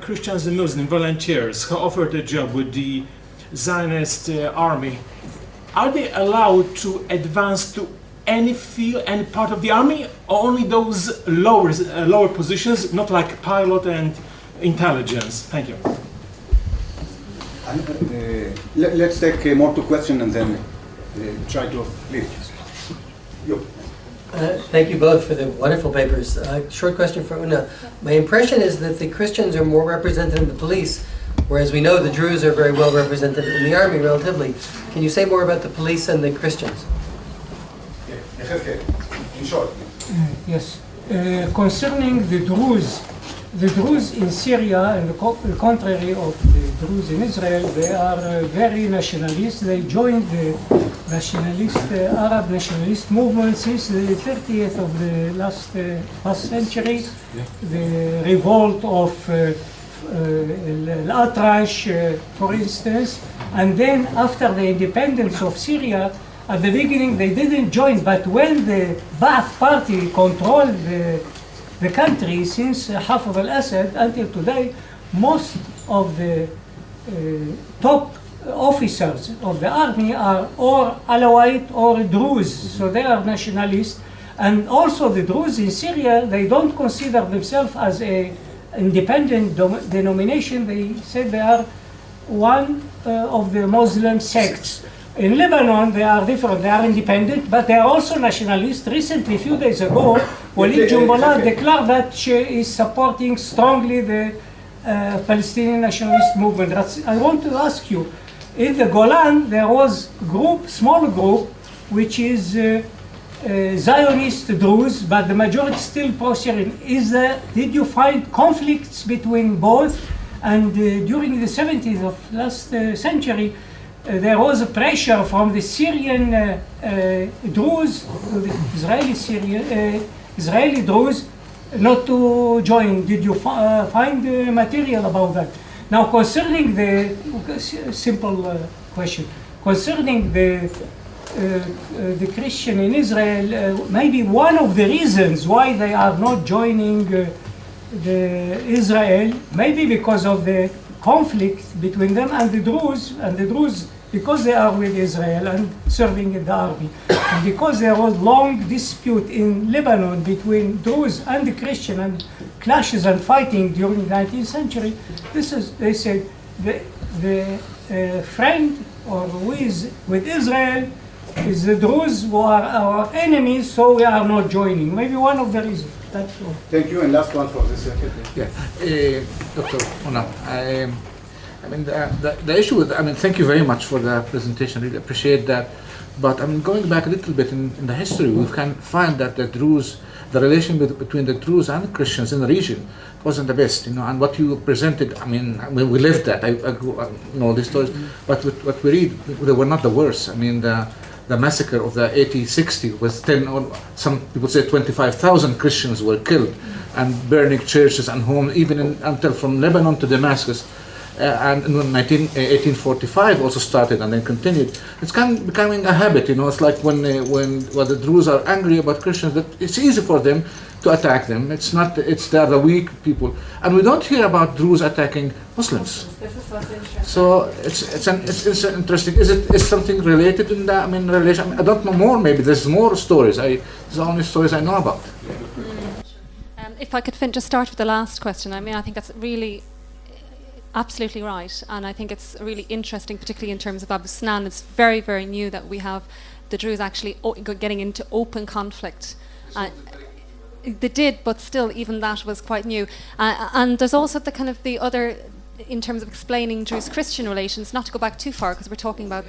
Speaker 5: Christians and Muslim volunteers who offered a job with the Zionist army, are they allowed to advance to any field, any part of the army, or only those lower positions, not like pilot and intelligence? Thank you.
Speaker 3: Let's take more two questions and then try to please. You.
Speaker 6: Thank you both for the wonderful papers. Short question for Una. My impression is that the Christians are more represented in the police, whereas we know the Druze are very well represented in the army relatively. Can you say more about the police and the Christians?
Speaker 3: In short.
Speaker 7: Yes. Concerning the Druze in Syria, and the contrary of the Druze in Israel, they are very nationalist. They joined the Arab nationalist movement since the 30th of the last century. The revolt of Al-Atrash, for instance, and then after the independence of Syria, at the beginning they didn't join, but when the Ba'ath party controlled the country since Hafez al-Assad until today, most of the top officers of the army are or Alawite or Druze, so they are nationalists. And also the Druze in Syria, they don't consider themselves as a independent denomination. They say they are one of the Muslim sects. In Lebanon, they are different. They are independent, but they are also nationalists. Recently, a few days ago, Walid Jumbala declared that she is supporting strongly the Palestinian nationalist movement. I want to ask you, in the Golan, there was small group, which is Zionist Druze, but the majority still pro-Syrian. Did you find conflicts between both? And during the 70s of last century, there was a pressure from the Syrian Druze, the Israeli Druze, not to join. Did you find material about that? Now, concerning the simple question, concerning the Christian in Israel, maybe one of the reasons why they are not joining the Israel, maybe because of the conflict between them and the Druze, because they are with Israel and serving in the army, and because there was long dispute in Lebanon between Druze and the Christian and clashes and fighting during the 19th century, they said the friend or who is with Israel is the Druze who are our enemies, so we are not joining. Maybe one of the reasons. That's all.
Speaker 3: Thank you, and last one for this second.
Speaker 8: Yeah, Dr. Una, I mean, the issue with, I mean, thank you very much for the presentation, really appreciate that. But I'm going back a little bit in the history, we can find that the Druze, the relation between the Druze and the Christians in the region wasn't the best, and what you presented, I mean we lived that, I know these stories, but what we read, they were not the worst. I mean, the massacre of the 1860 was 10, or some people say 25,000 Christians were killed, and burning churches and homes, even until from Lebanon to Damascus. And in 1845 also started and then continued. It's kind of becoming a habit, It's like when the Druze are angry about Christians, that it's easy for them to attack them. It's not. They're the weak people, and we don't hear about Druze attacking Muslims.
Speaker 2: This is what's interesting.
Speaker 8: So it's interesting. Is something related in that? I mean, relation. I don't know more. Maybe there's more stories. These are the only stories I know about.
Speaker 2: If I could just start with the last question. I mean, I think that's really absolutely right, and I think it's really interesting, particularly in terms of Abu Sinan. It's very, very new that we have the Druze actually getting into open conflict. They did, but still, even that was quite new. And there's also the kind of the other, in terms of explaining Druze-Christian relations, not to go back too far, because we're talking about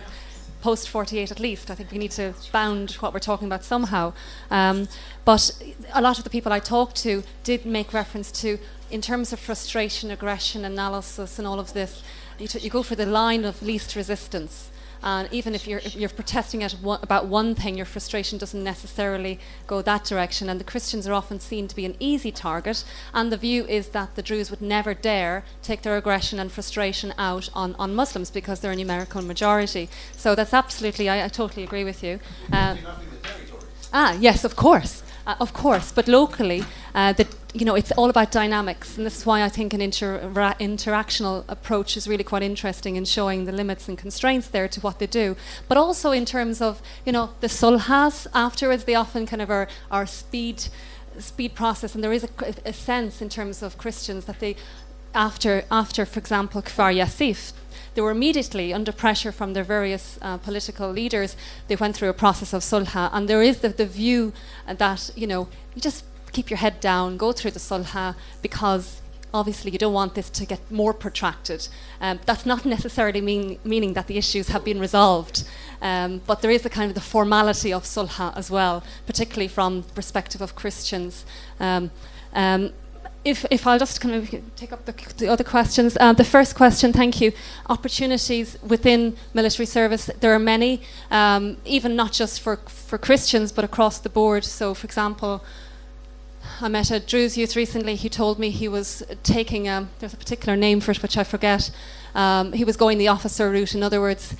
Speaker 2: post-48 at least. I think we need to bound what we're talking about somehow. But a lot of the people I talked to did make reference to, in terms of frustration, aggression, analysis, and all of this, you go for the line of least resistance. And even if you're protesting about one thing, your frustration doesn't necessarily go that direction. And the Christians are often seen to be an easy target. And the view is that the Druze would never dare take their aggression and frustration out on Muslims because they're a numerical majority. So that's absolutely, I totally agree with you. Yes, of course. But locally, it's all about dynamics, and this is why I think an interactional approach is really quite interesting in showing the limits and constraints there to what they do. But also in terms of, the sulhas afterwards, they often kind of are speed process, and there is a sense in terms of Christians that they, after for example, Kfar Yassif, they were immediately under pressure from their various political leaders. They went through a process of sulha, and there is the view that, you just keep your head down, go through the sulha, because obviously you don't want this to get more protracted. That's not necessarily meaning that the issues have been resolved, but there is the kind of the formality of sulha as well, particularly from the perspective of Christians. If I'll just kind of take up the other questions. The first question, thank you. Opportunities within military service, there are many, even not just for Christians, but across the board. So, for example, I met a Druze youth recently. He told me he was taking, there's a particular name for it, which I forget. He was going the officer route. In other words,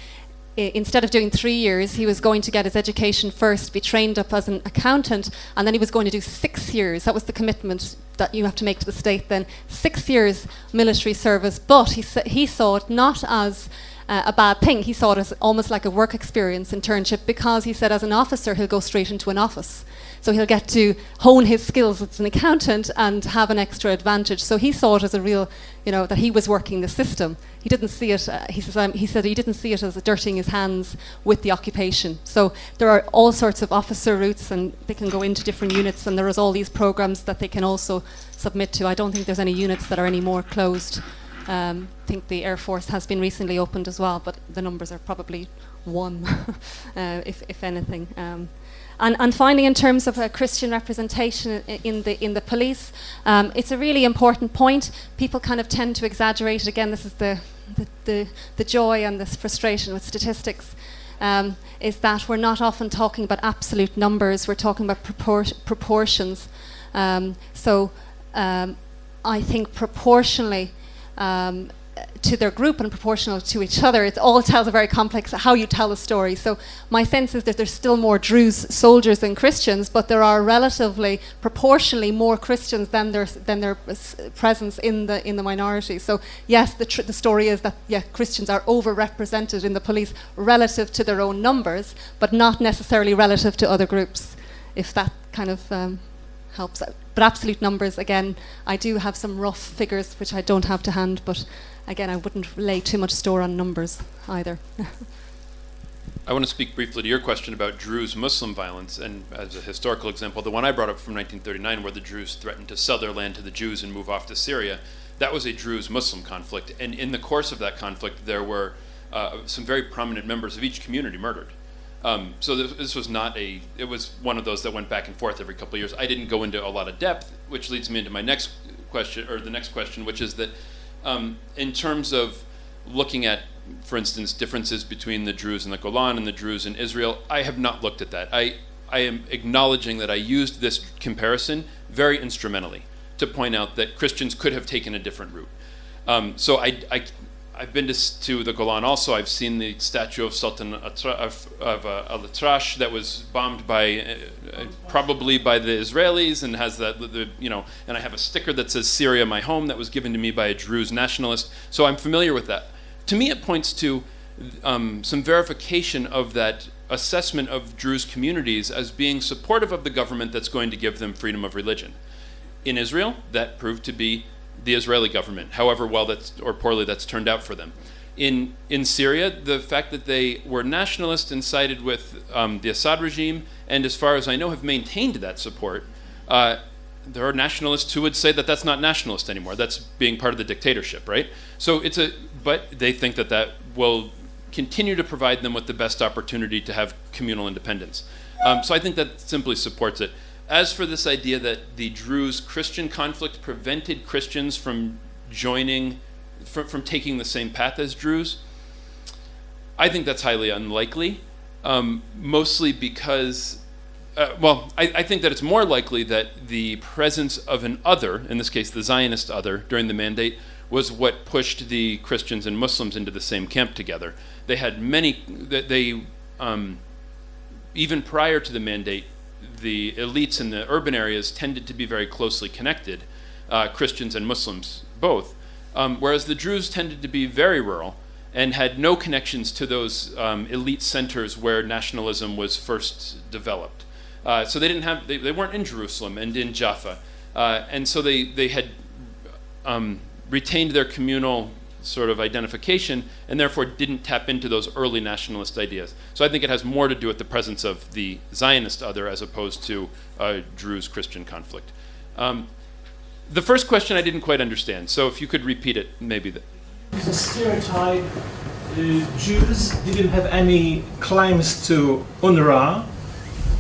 Speaker 2: instead of doing 3 years, he was going to get his education first, be trained up as an accountant, and then he was going to do 6 years. That was the commitment that you have to make to the state then. 6 years military service, but he saw it not as a bad thing. He saw it as almost like a work experience internship, because he said as an officer he'll go straight into an office. So he'll get to hone his skills as an accountant and have an extra advantage. So he saw it as a real, that he was working the system. He didn't see it, he said he didn't see it as dirtying his hands with the occupation. So there are all sorts of officer routes, and they can go into different units, and there is all these programs that they can also submit to. I don't think there's any units that are any more closed I think the Air Force has been recently opened as well, but the numbers are probably one, if anything. And finally, in terms of Christian representation in the police, it's a really important point. People kind of tend to exaggerate it. Again, this is the joy and this frustration with statistics, is that we're not often talking about absolute numbers. We're talking about proportions. So I think proportionally to their group and proportional to each other, it all tells a very complex how you tell a story. So my sense is that there's still more Druze soldiers than Christians, but there are relatively proportionally more Christians than their presence in the minority. So yes, the story is that Christians are overrepresented in the police relative to their own numbers, but not necessarily relative to other groups, if that kind of helps out. But absolute numbers, again, I do have some rough figures which I don't have to hand, but again, I wouldn't lay too much store on numbers either.
Speaker 1: I want to speak briefly to your question about Druze-Muslim violence, and as a historical example, the one I brought up from 1939, where the Druze threatened to sell their land to the Jews and move off to Syria, that was a Druze-Muslim conflict, and in the course of that conflict, there were some very prominent members of each community murdered. So this was not it was one of those that went back and forth every couple of years. I didn't go into a lot of depth, which leads me into my next question, or the next question, which is that in terms of looking at, for instance, differences between the Druze in the Golan and the Druze in Israel, I have not looked at that. I am acknowledging that I used this comparison very instrumentally to point out that Christians could have taken a different route. So I've been to the Golan also. I've seen the statue of Sultan Al-Atrash that was bombed by probably by the Israelis, and has and I have a sticker that says Syria my home that was given to me by a Druze nationalist. So I'm familiar with that. To me, it points to some verification of that assessment of Druze communities as being supportive of the government that's going to give them freedom of religion. In Israel, that proved to be the Israeli government, however well or poorly that's turned out for them. In Syria, the fact that they were nationalist and sided with the Assad regime, and as far as I know have maintained that support, there are nationalists who would say that that's not nationalist anymore. That's being part of the dictatorship, right? So but they think that will continue to provide them with the best opportunity to have communal independence. So I think that simply supports it. As for this idea that the Druze-Christian conflict prevented Christians from from taking the same path as Druze, I think that's highly unlikely, mostly because, I think that it's more likely that the presence of an other, in this case the Zionist other, during the Mandate, was what pushed the Christians and Muslims into the same camp together. They had even prior to the Mandate, the elites in the urban areas tended to be very closely connected, Christians and Muslims both, whereas the Druze tended to be very rural and had no connections to those elite centers where nationalism was first developed. So they weren't in Jerusalem and in Jaffa, and so they had retained their communal sort of identification, and therefore didn't tap into those early nationalist ideas. So I think it has more to do with the presence of the Zionist other as opposed to a Druze-Christian conflict. The first question I didn't quite understand, so if you could repeat it, maybe.
Speaker 5: It's a stereotype. Jews didn't have any claims to UNRWA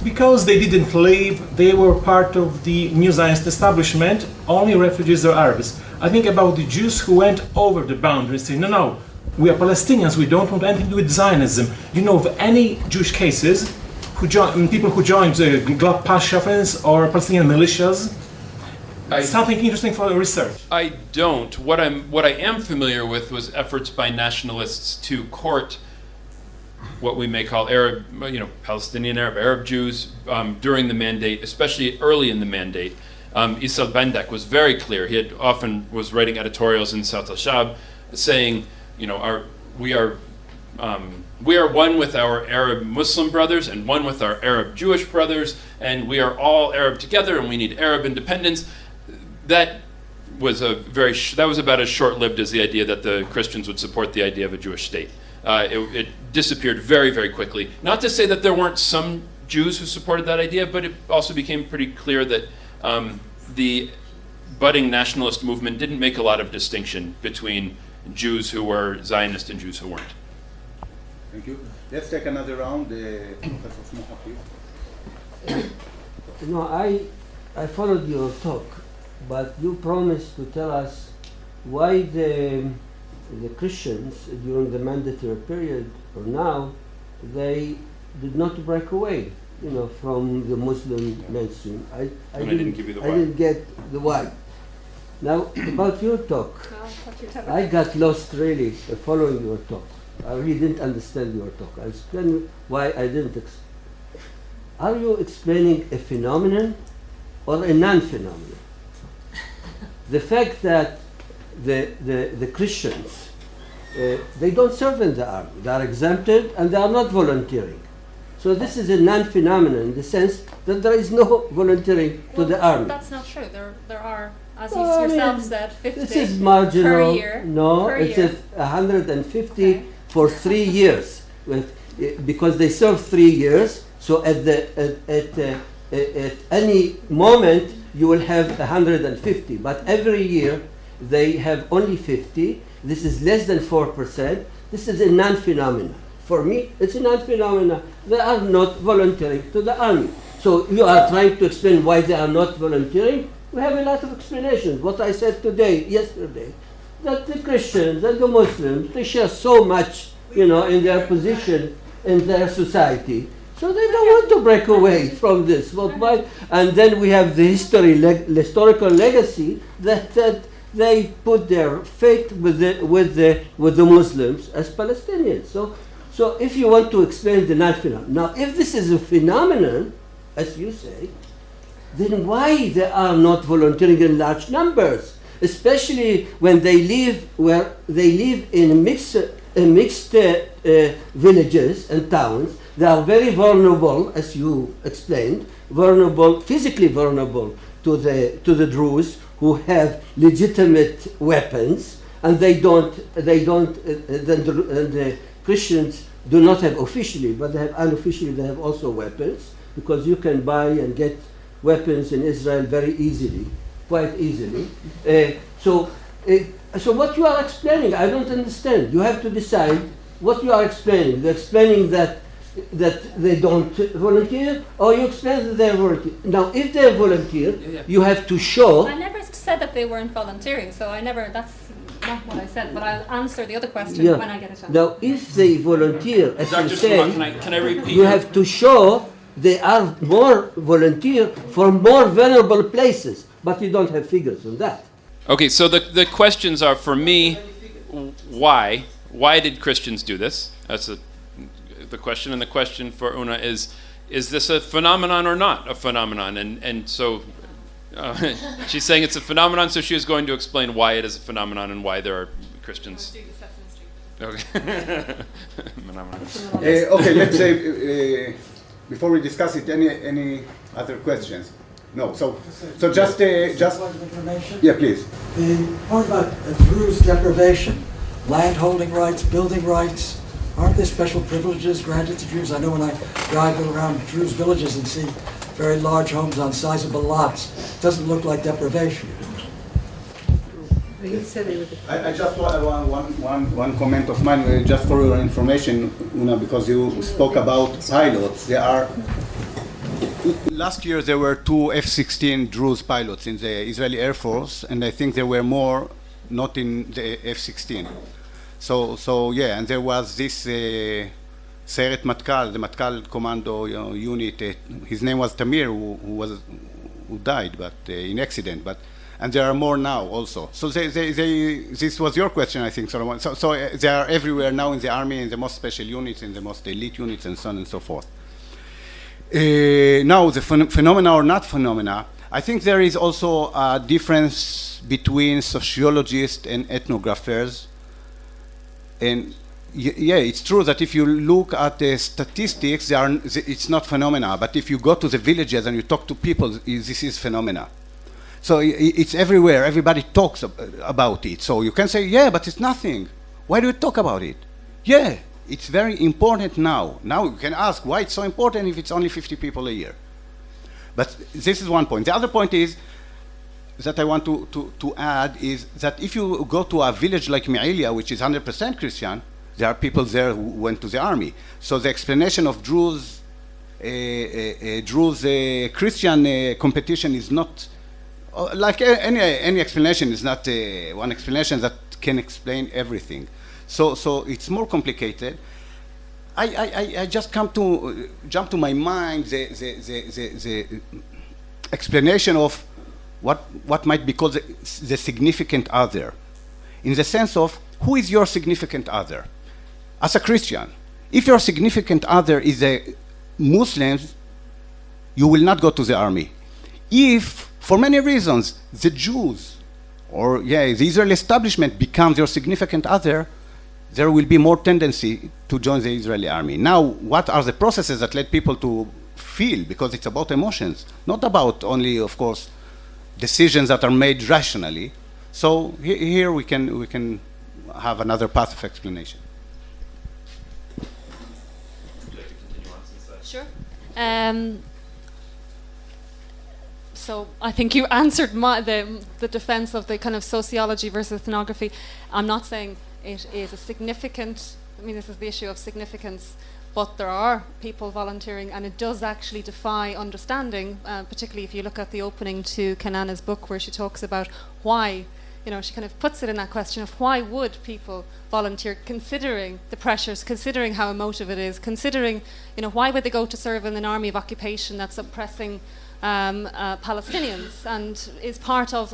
Speaker 5: because they didn't leave. They were part of the new Zionist establishment. Only refugees are Arabs. I think about the Jews who went over the boundary and say, no, we are Palestinians, we don't want anything to do with Zionism. You know of any Jewish cases, people who joined the Glad Pasha or Palestinian militias? Something interesting for the research.
Speaker 1: I don't. What I am familiar with was efforts by nationalists to court what we may call Arab, Palestinian Arab Jews during the Mandate, especially early in the Mandate. Isa al-Bandak was very clear. He was writing editorials in South al-Shab saying, we are one with our Arab Muslim brothers and one with our Arab Jewish brothers, and we are all Arab together, and we need Arab independence. That was about as short-lived as the idea that the Christians would support the idea of a Jewish state. It disappeared very, very quickly. Not to say that there weren't some Jews who supported that idea, but it also became pretty clear that the budding nationalist movement didn't make a lot of distinction between Jews who were Zionist and Jews who weren't.
Speaker 3: Thank you. Let's take another round. Professor Smoha, please.
Speaker 9: No, I followed your talk, but you promised to tell us why the Christians during the mandatory period or now, they did not break away, from the Muslim mainstream. I
Speaker 1: didn't give you the why.
Speaker 9: I didn't get the why. Now, about your talk, I got lost really following your talk. I really didn't understand your talk. I'll explain you why I didn't. Are you explaining a phenomenon or a non-phenomenon? The fact that the Christians, they don't serve in the army. They are exempted and they are not volunteering. So this is a non-phenomenon in the sense that there is no volunteering to the army.
Speaker 2: That's not true. There are, as you yourself said, 50
Speaker 9: this is marginal.
Speaker 2: per year.
Speaker 9: No,
Speaker 2: per
Speaker 9: it
Speaker 2: year.
Speaker 9: says 150 for 3 years, because they serve 3 years. So at any moment you will have 150, but every year they have only 50. This is less than 4%. This is a non-phenomenon. For me, it's a non-phenomenon. They are not volunteering to the army. So you are trying to explain why they are not volunteering. We have a lot of explanations. What I said yesterday, that the Christians and the Muslims, they share so much, in their position in their society. So they don't want to break away from this. And then we have the historical legacy that they put their faith with the Muslims as Palestinians. So if you want to explain the non-phenomenon, now if this is a phenomenon, as you say, then why they are not volunteering in large numbers, especially when they live in mixed villages and towns. They are very vulnerable, as you explained, physically vulnerable to the Druze who have legitimate weapons, and the Christians do not have officially, but they have unofficially. They have also weapons, because you can buy and get weapons in Israel very easily, quite easily. So what you are explaining, I don't understand. You have to decide what you are explaining. You're explaining that they don't volunteer, or you explain that they volunteer. Now, if they volunteer, you have to show.
Speaker 2: I never said that they weren't volunteering, so that's not what I said, but I'll answer the other question when I get a chance.
Speaker 9: Now, if they volunteer, as
Speaker 1: Dr.
Speaker 9: you say,
Speaker 1: Smoha, can I repeat?
Speaker 9: you have to show they are more volunteer for more vulnerable places, but you don't have figures on that.
Speaker 1: Okay, so the questions are, for me, why? Why did Christians do this? That's the question. And the question for Una is this a phenomenon or not a phenomenon? And so she's saying it's a phenomenon, so she is going to explain why it is a phenomenon and why there are Christians. Okay.
Speaker 3: Okay, let's say, before we discuss it, any other questions? No, so just
Speaker 10: information.
Speaker 3: Yeah, please.
Speaker 10: The part about Druze deprivation, land holding rights, building rights, aren't there special privileges granted to Druze? I know when I drive around Druze villages and see very large homes on sizable lots, it doesn't look like deprivation.
Speaker 3: I just want one comment of mine, just for your information, Una, because you spoke about pilots. Last year there were 2 F-16 Druze pilots in the Israeli Air Force, and I think there were more not in the F-16. So yeah, and there was this Seyeret Matkal, the Matkal Commando unit. His name was Tamir, who died, but in accident. And there are more now also. So this was your question, I think, Solomon. So they are everywhere now in the army, in the most special units, in the most elite units, and so on and so forth. Now, the phenomena or not phenomena, I think there is also a difference between sociologists and ethnographers. And yeah, it's true that if you look at the statistics, it's not phenomena. But if you go to the villages and you talk to people, this is phenomena. So it's everywhere. Everybody talks about it. So you can say, yeah, but it's nothing. Why do you talk about it? Yeah, it's very important now. Now you can ask why it's so important if it's only 50 people a year. But this is one point. The other point is, that I want to add is that if you go to a village like Me'alia, which is 100% Christian, there are people there who went to the army. So the explanation of Druze Christian competition is not, like any explanation is not one explanation that can explain everything. So it's more complicated. I just jump to my mind the explanation of what might be called the significant other, in the sense of who is your significant other? As a Christian, if your significant other is a Muslim, you will not go to the army. If, for many reasons, the Jews or the Israeli establishment becomes your significant other, there will be more tendency to join the Israeli army. Now, what are the processes that led people to feel? Because it's about emotions, not about only, of course, decisions that are made rationally. So here we can have another path of explanation.
Speaker 1: Would you like to continue on since that's...
Speaker 2: Sure. So I think you answered the defense of the kind of sociology versus ethnography. I'm not saying it is a significant, I mean, this is the issue of significance, but there are people volunteering, and it does actually defy understanding, particularly if you look at the opening to Kenana's book, where she talks about why, she kind of puts it in that question of why would people volunteer, considering the pressures, considering how emotive it is, considering, why would they go to serve in an army of occupation that's oppressing Palestinians and is part of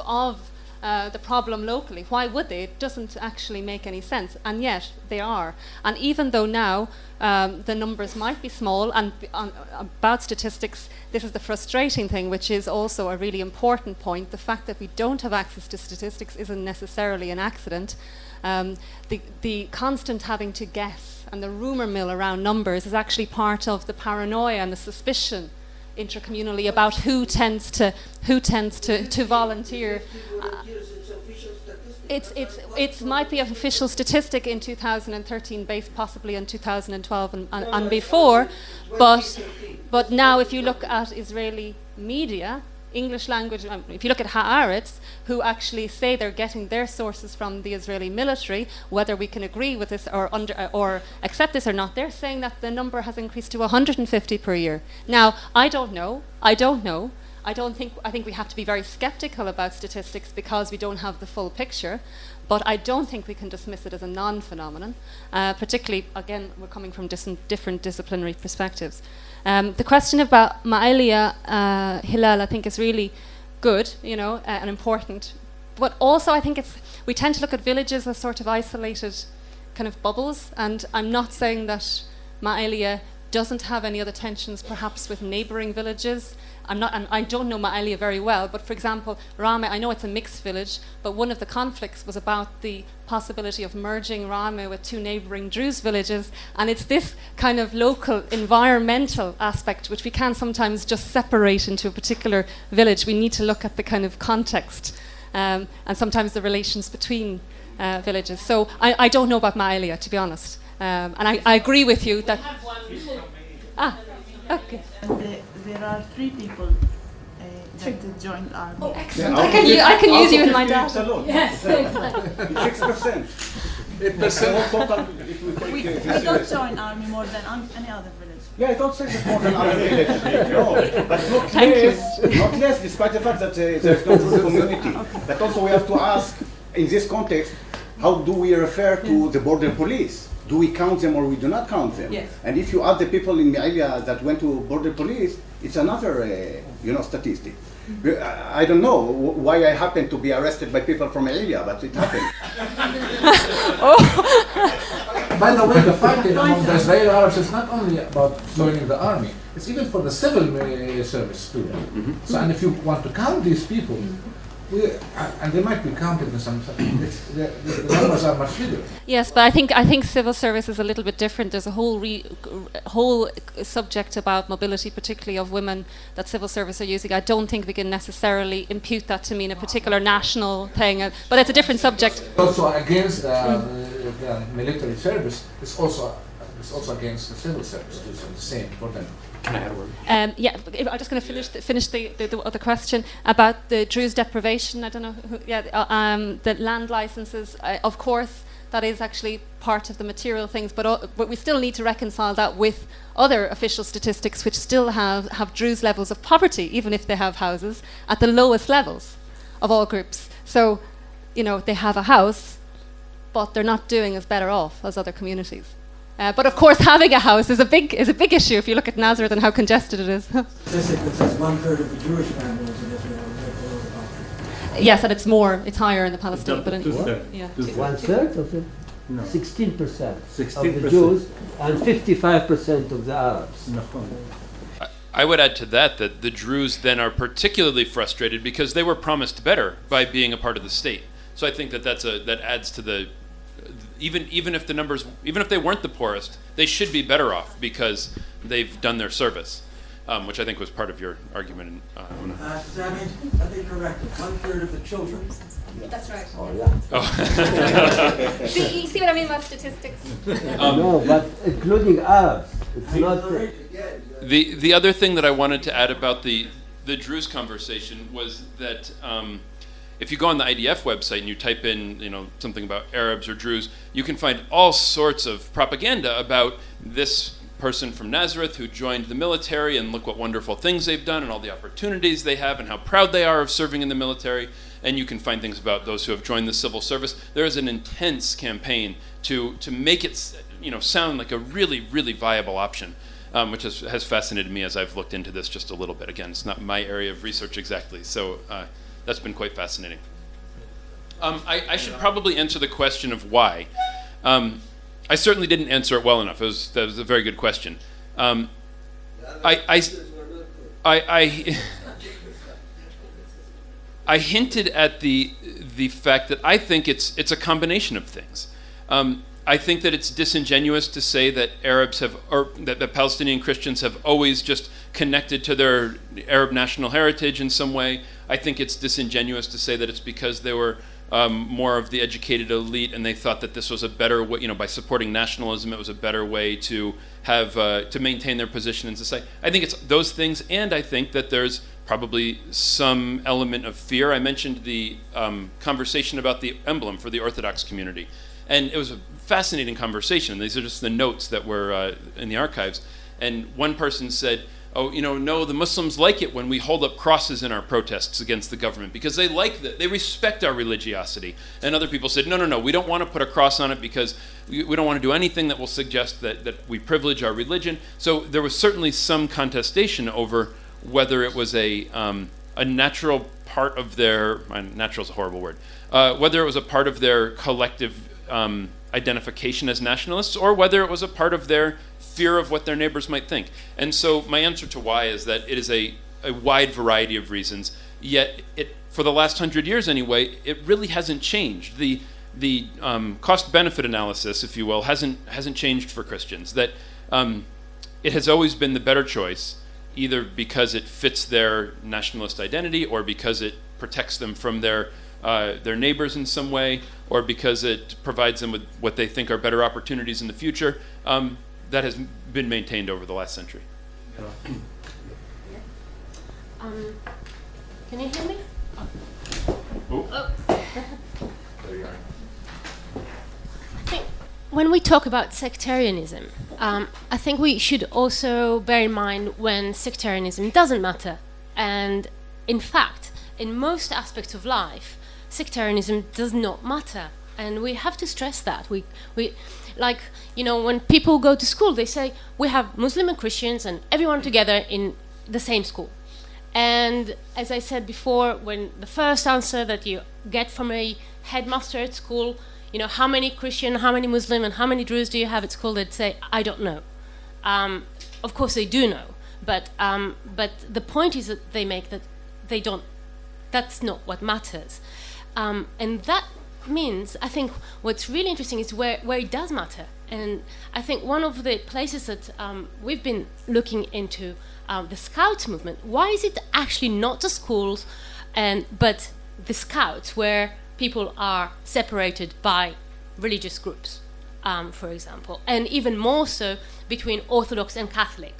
Speaker 2: the problem locally. Why would they? It doesn't actually make any sense, and yet they are. And even though now the numbers might be small, and about statistics, this is the frustrating thing, which is also a really important point. The fact that we don't have access to statistics isn't necessarily an accident. The constant having to guess and the rumor mill around numbers is actually part of the paranoia and the suspicion intercommunally about who tends to volunteer. It might be an official statistic in 2013, based possibly on 2012 and before, but now if you look at Israeli media, English language, if you look at Haaretz, who actually say they're getting their sources from the Israeli military, whether we can agree with this or accept this or not, they're saying that the number has increased to 150 per year. Now, I don't know. I think we have to be very skeptical about statistics because we don't have the full picture, but I don't think we can dismiss it as a non-phenomenon, particularly, again, we're coming from different disciplinary perspectives. The question about Ma'alia Hilal, I think, is really good, and important. But also, I think we tend to look at villages as sort of isolated kind of bubbles, and I'm not saying that Ma'alia doesn't have any other tensions, perhaps with neighbouring villages. I don't know Ma'alia very well, but for example, Rameh, I know it's a mixed village, but one of the conflicts was about the possibility of merging Rameh with two neighbouring Druze villages, and it's this kind of local environmental aspect which we can sometimes just separate into a particular village. We need to look at the kind of context and sometimes the relations between villages. So I don't know about Ma'alia, to be honest, and I agree with you that... Okay.
Speaker 11: There are 3 people that joined army.
Speaker 2: Oh, excellent! I can use you in my data. Yes,
Speaker 3: 6%. 8%.
Speaker 11: We don't join army more than any other village.
Speaker 3: Yeah, I don't say it's more than other villages. No, but not less, despite the fact that there's no Druze community. Okay. But also we have to ask, in this context, how do we refer to the border police? Do we count them or we do not count them?
Speaker 2: Yes.
Speaker 3: And if you add the people in Me'alia that went to border police, it's another, statistic. I don't know why I happened to be arrested by people from Me'alia, but it happened.
Speaker 8: By the way, the fighting among the Israeli Arabs is not only about joining the army; it's even for the civil service too. Mm-hmm. So, and if you want to count these people. And they might be counted in some. The numbers are much bigger.
Speaker 2: Yes, but I think civil service is a little bit different. There's a whole subject about mobility, particularly of women, that civil service are using. I don't think we can necessarily impute that to mean a particular national thing, but it's a different subject.
Speaker 8: Also against the military service, it's also against the civil service. It's the same for them.
Speaker 4: Can I add a word?
Speaker 2: Yeah, I'm just going to finish the other question about the Druze deprivation. I don't know who, the land licenses. Of course, that is actually part of the material things, but we still need to reconcile that with other official statistics which still have Druze levels of poverty, even if they have houses, at the lowest levels of all groups. So, they have a house, but they're not doing as better off as other communities. But of course, having a house is a big issue if you look at Nazareth and how congested it is.
Speaker 10: Statistic that says 1/3 of the Jewish families in Israel live below the poverty.
Speaker 2: Yes, and it's higher in the Palestinian. But yeah.
Speaker 9: 1/3 of it?
Speaker 12: No.
Speaker 9: 16% of
Speaker 12: 16%.
Speaker 9: the Jews and 55% of the Arabs.
Speaker 12: No.
Speaker 1: I would add to that the Druze then are particularly frustrated because they were promised better by being a part of the state. So I think that that adds to the even if the numbers, even if they weren't the poorest, they should be better off because they've done their service, which I think was part of your argument.
Speaker 10: Sammy, let me correct it. 1/3 of the children.
Speaker 2: That's right.
Speaker 9: Oh, yeah.
Speaker 2: You see what I mean about statistics?
Speaker 9: No, but including Arabs. It's not.
Speaker 1: The other thing that I wanted to add about the Druze conversation was that if you go on the IDF website and you type in something about Arabs or Druze, you can find all sorts of propaganda about this person from Nazareth who joined the military and look what wonderful things they've done and all the opportunities they have and how proud they are of serving in the military. And you can find things about those who have joined the civil service. There is an intense campaign to make it sound like a really, really viable option, which has fascinated me as I've looked into this just a little bit. Again, it's not my area of research exactly, so that's been quite fascinating. I should probably answer the question of why. I certainly didn't answer it well enough. That was a very good question. I hinted at the fact that I think it's a combination of things. I think that it's disingenuous to say that Arabs that Palestinian Christians have always just connected to their Arab national heritage in some way. I think it's disingenuous to say that it's because they were more of the educated elite and they thought that this was a better way, by supporting nationalism, it was a better way to have to maintain their position in society. I think it's those things, and I think that there's probably some element of fear. I mentioned the conversation about the emblem for the Orthodox community. And it was a fascinating conversation. These are just the notes that were in the archives. And one person said, no, the Muslims like it when we hold up crosses in our protests against the government because they like that. They respect our religiosity. And other people said, no, we don't want to put a cross on it because we don't want to do anything that will suggest that we privilege our religion. So there was certainly some contestation over whether it was a natural part of their, natural is a horrible word, whether it was a part of their collective identification as nationalists or whether it was a part of their fear of what their neighbors might think. And so my answer to why is that it is a wide variety of reasons, yet for the last 100 years anyway, it really hasn't changed. The cost-benefit analysis, if you will, hasn't changed for Christians. That it has always been the better choice, either because it fits their nationalist identity or because it protects them from their neighbors in some way, or because it provides them with what they think are better opportunities in the future. That has been maintained over the last century.
Speaker 13: Can you hear me?
Speaker 1: Oh. There you are.
Speaker 13: I think when we talk about sectarianism, I think we should also bear in mind when sectarianism doesn't matter. And in fact, in most aspects of life, sectarianism does not matter. And we have to stress that. We like, when people go to school, they say, we have Muslim and Christians and everyone together in the same school. And as I said before, when the first answer that you get from a headmaster at school, how many Christian, how many Muslim, and how many Druze do you have at school, they'd say, I don't know. Of course they do know, but the point is that they make that they don't, that's not what matters. And that means, I think what's really interesting is where it does matter. And I think one of the places that we've been looking into the Scouts movement, why is it actually not the schools but the Scouts where people are separated by religious groups, for example, and even more so between Orthodox and Catholic.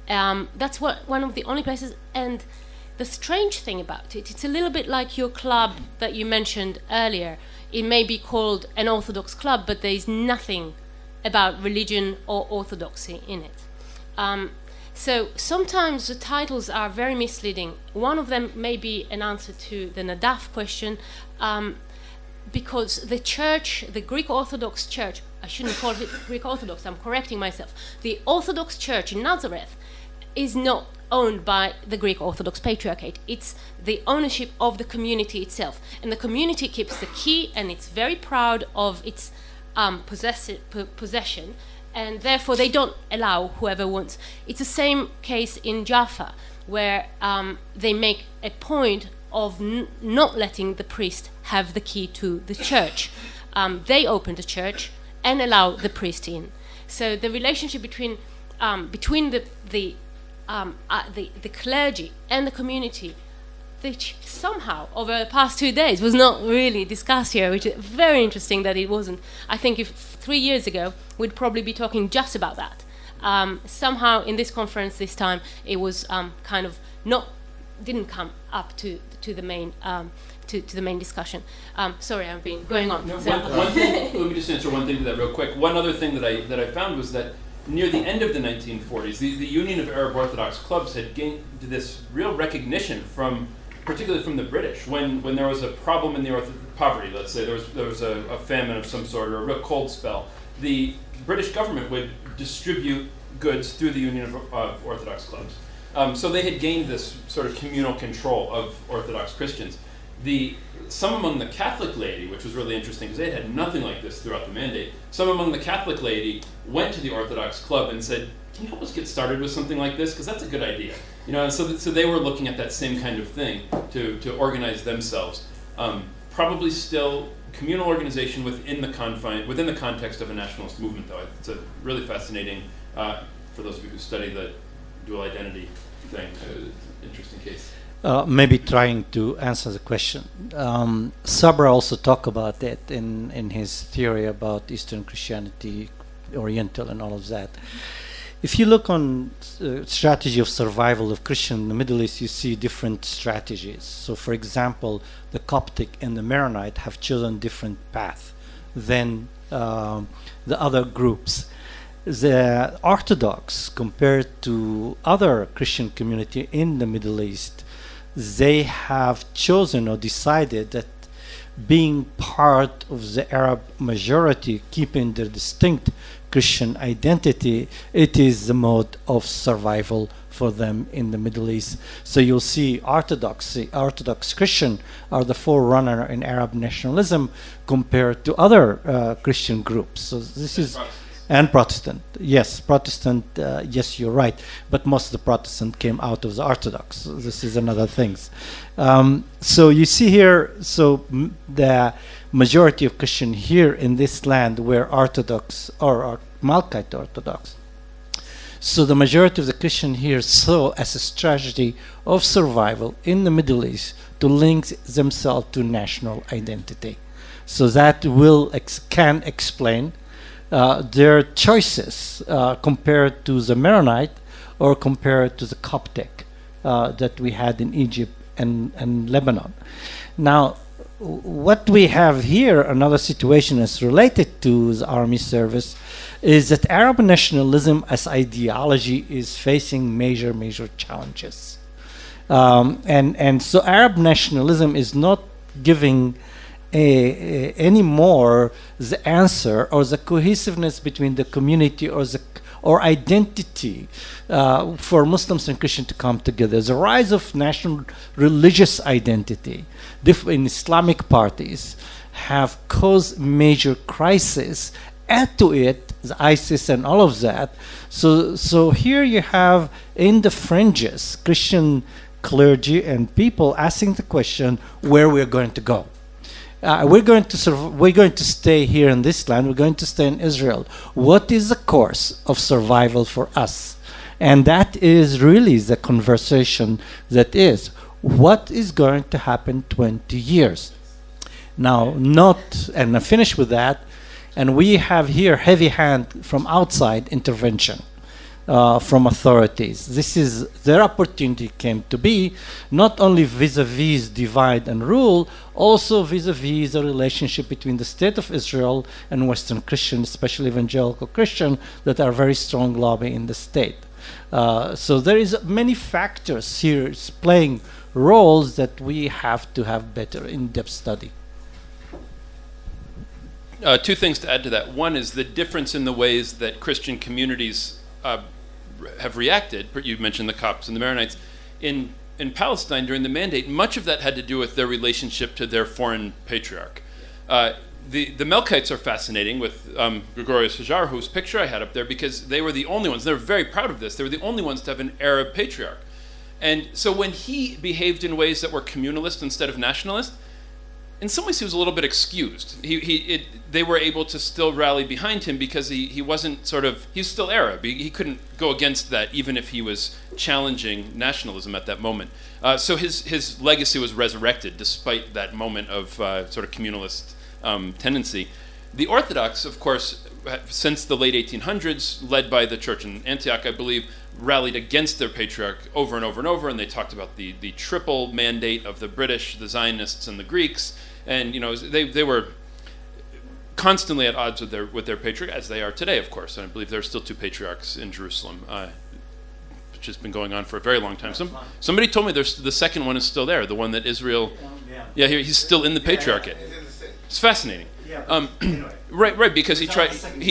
Speaker 13: That's one of the only places. And the strange thing about it, it's a little bit like your club that you mentioned earlier. It may be called an Orthodox club, but there is nothing about religion or orthodoxy in it. So sometimes the titles are very misleading. One of them may be an answer to the Nadaf question, because the church, the Greek Orthodox Church, I shouldn't call it Greek Orthodox, I'm correcting myself. The Orthodox Church in Nazareth is not owned by the Greek Orthodox Patriarchate. It's the ownership of the community itself. And the community keeps the key, and it's very proud of its possession, and therefore they don't allow whoever wants. It's the same case in Jaffa, where they make a point of not letting the priest have the key to the church. They open the church and allow the priest in. So the relationship between the clergy and the community, which somehow over the past 2 days was not really discussed here, which is very interesting that it wasn't. I think if 3 years ago, we'd probably be talking just about that. Somehow in this conference this time, it was kind of didn't come up to the main discussion. Sorry, I've been going on.
Speaker 1: No, one thing, let me just answer one thing to that real quick. One other thing that I found was that near the end of the 1940s, the Union of Arab Orthodox Clubs had gained this real recognition particularly from the British, when there was a problem in the poverty, let's say there was a famine of some sort or a real cold spell, the British government would distribute goods through the Union of Orthodox Clubs. So they had gained this sort of communal control of Orthodox Christians. Some among the Catholic laity, which was really interesting because they had nothing like this throughout the mandate, some among the Catholic laity went to the Orthodox Club and said, can you help us get started with something like this? Because that's a good idea. And so they were looking at that same kind of thing to organize themselves. Probably still communal organization within the context of a nationalist movement, though. It's a really fascinating, for those of you who study the dual identity thing, interesting case.
Speaker 12: Maybe trying to answer the question. Sabra also talked about it in his theory about Eastern Christianity, Oriental, and all of that. If you look on strategy of survival of Christian in the Middle East, you see different strategies. So, for example, the Coptic and the Maronite have chosen different path than the other groups. The Orthodox, compared to other Christian community in the Middle East, they have chosen or decided that being part of the Arab majority, keeping their distinct Christian identity, it is the mode of survival for them in the Middle East. So you'll see Orthodox Christian are the forerunner in Arab nationalism compared to other Christian groups. So this is... And Protestant, yes, yes, you're right. But most of the Protestant came out of the Orthodox. This is another thing. So you see here, the majority of Christian here in this land were Orthodox or Malkite Orthodox. So the majority of the Christian here saw as a strategy of survival in the Middle East to link themselves to national identity. So that can explain their choices compared to the Maronite or compared to the Coptic that we had in Egypt and Lebanon. Now, what we have here, another situation is related to the army service, is that Arab nationalism as ideology is facing major challenges. And so Arab nationalism is not giving anymore the answer or the cohesiveness between the community or identity for Muslims and Christians to come together. The rise of national religious identity in Islamic parties have caused major crisis. Add to it the ISIS and all of that. So here you have in the fringes Christian clergy and people asking the question where we're going to go. We're going to stay here in this land. We're going to stay in Israel. What is the course of survival for us? And that is really the conversation that is. What is going to happen 20 years? Now, and I finish with that, and we have here heavy hand from outside intervention. from authorities. This is their opportunity came to be, not only vis-a-vis divide and rule, also vis-a-vis the relationship between the State of Israel and Western Christians, especially evangelical Christian, that are very strong lobby in the state. So there is many factors here playing roles that we have to have better in-depth study.
Speaker 1: Two things to add to that. One is the difference in the ways that Christian communities have reacted. You mentioned the Copts and the Maronites. In Palestine during the Mandate, much of that had to do with their relationship to their foreign patriarch. The Melkites are fascinating with Gregorius Hajar, whose picture I had up there, because they were the only ones, they're very proud of this, they were the only ones to have an Arab patriarch. And so when he behaved in ways that were communalist instead of nationalist, in some ways he was a little bit excused. They were able to still rally behind him because he wasn't he's still Arab. He couldn't go against that even if he was challenging nationalism at that moment. So his legacy was resurrected despite that moment of sort of communalist tendency. The Orthodox, of course, since the late 1800s, led by the church in Antioch, I believe, rallied against their patriarch over and over and over, and they talked about the triple mandate of the British, the Zionists, and the Greeks. And they were constantly at odds with their patriarch, as they are today, of course. And I believe there are still two patriarchs in Jerusalem, which has been going on for a very long time. Somebody told me the second one is still there, the one that Israel. Yeah, he's still in the patriarchate. It's fascinating. Right, because he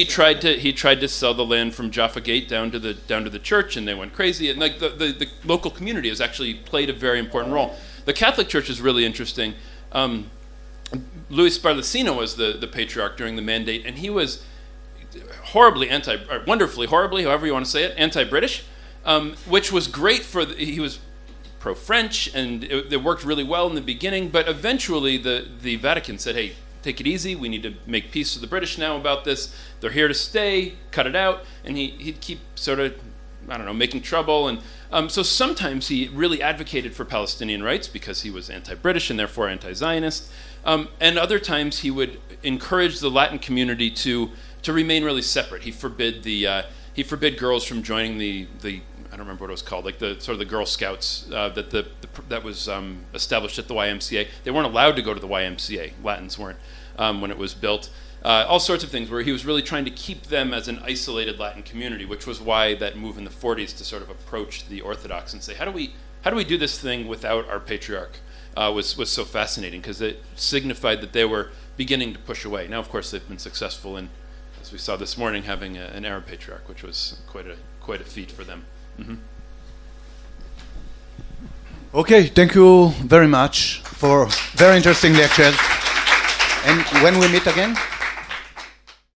Speaker 1: tried to sell the land from Jaffa Gate down to the church, and they went crazy. And like the local community has actually played a very important role. The Catholic Church is really interesting. Louis Sparlacino was the patriarch during the Mandate, and he was wonderfully, however you want to say it, anti-British, which was great he was pro-French, and it worked really well in the beginning, but eventually the Vatican said, hey, take it easy, we need to make peace with the British now about this, they're here to stay, cut it out, and he'd keep sort of, making trouble, and so sometimes he really advocated for Palestinian rights because he was anti-British and therefore anti-Zionist, and other times he would encourage the Latin community to remain really separate. He forbid girls from joining the I don't remember what it was called, like the Girl Scouts that was established at the YMCA. They weren't allowed to go to the YMCA. Latins weren't when it was built. All sorts of things where he was really trying to keep them as an isolated Latin community, which was why that move in the 40s to sort of approach the Orthodox and say, how do we do this thing without our patriarch was so fascinating, because it signified that they were beginning to push away. Now, of course, they've been successful in, as we saw this morning, having an Arab patriarch, which was quite a feat for them. Mm-hmm.
Speaker 3: Okay, thank you very much for very interesting lecture. And when we meet again?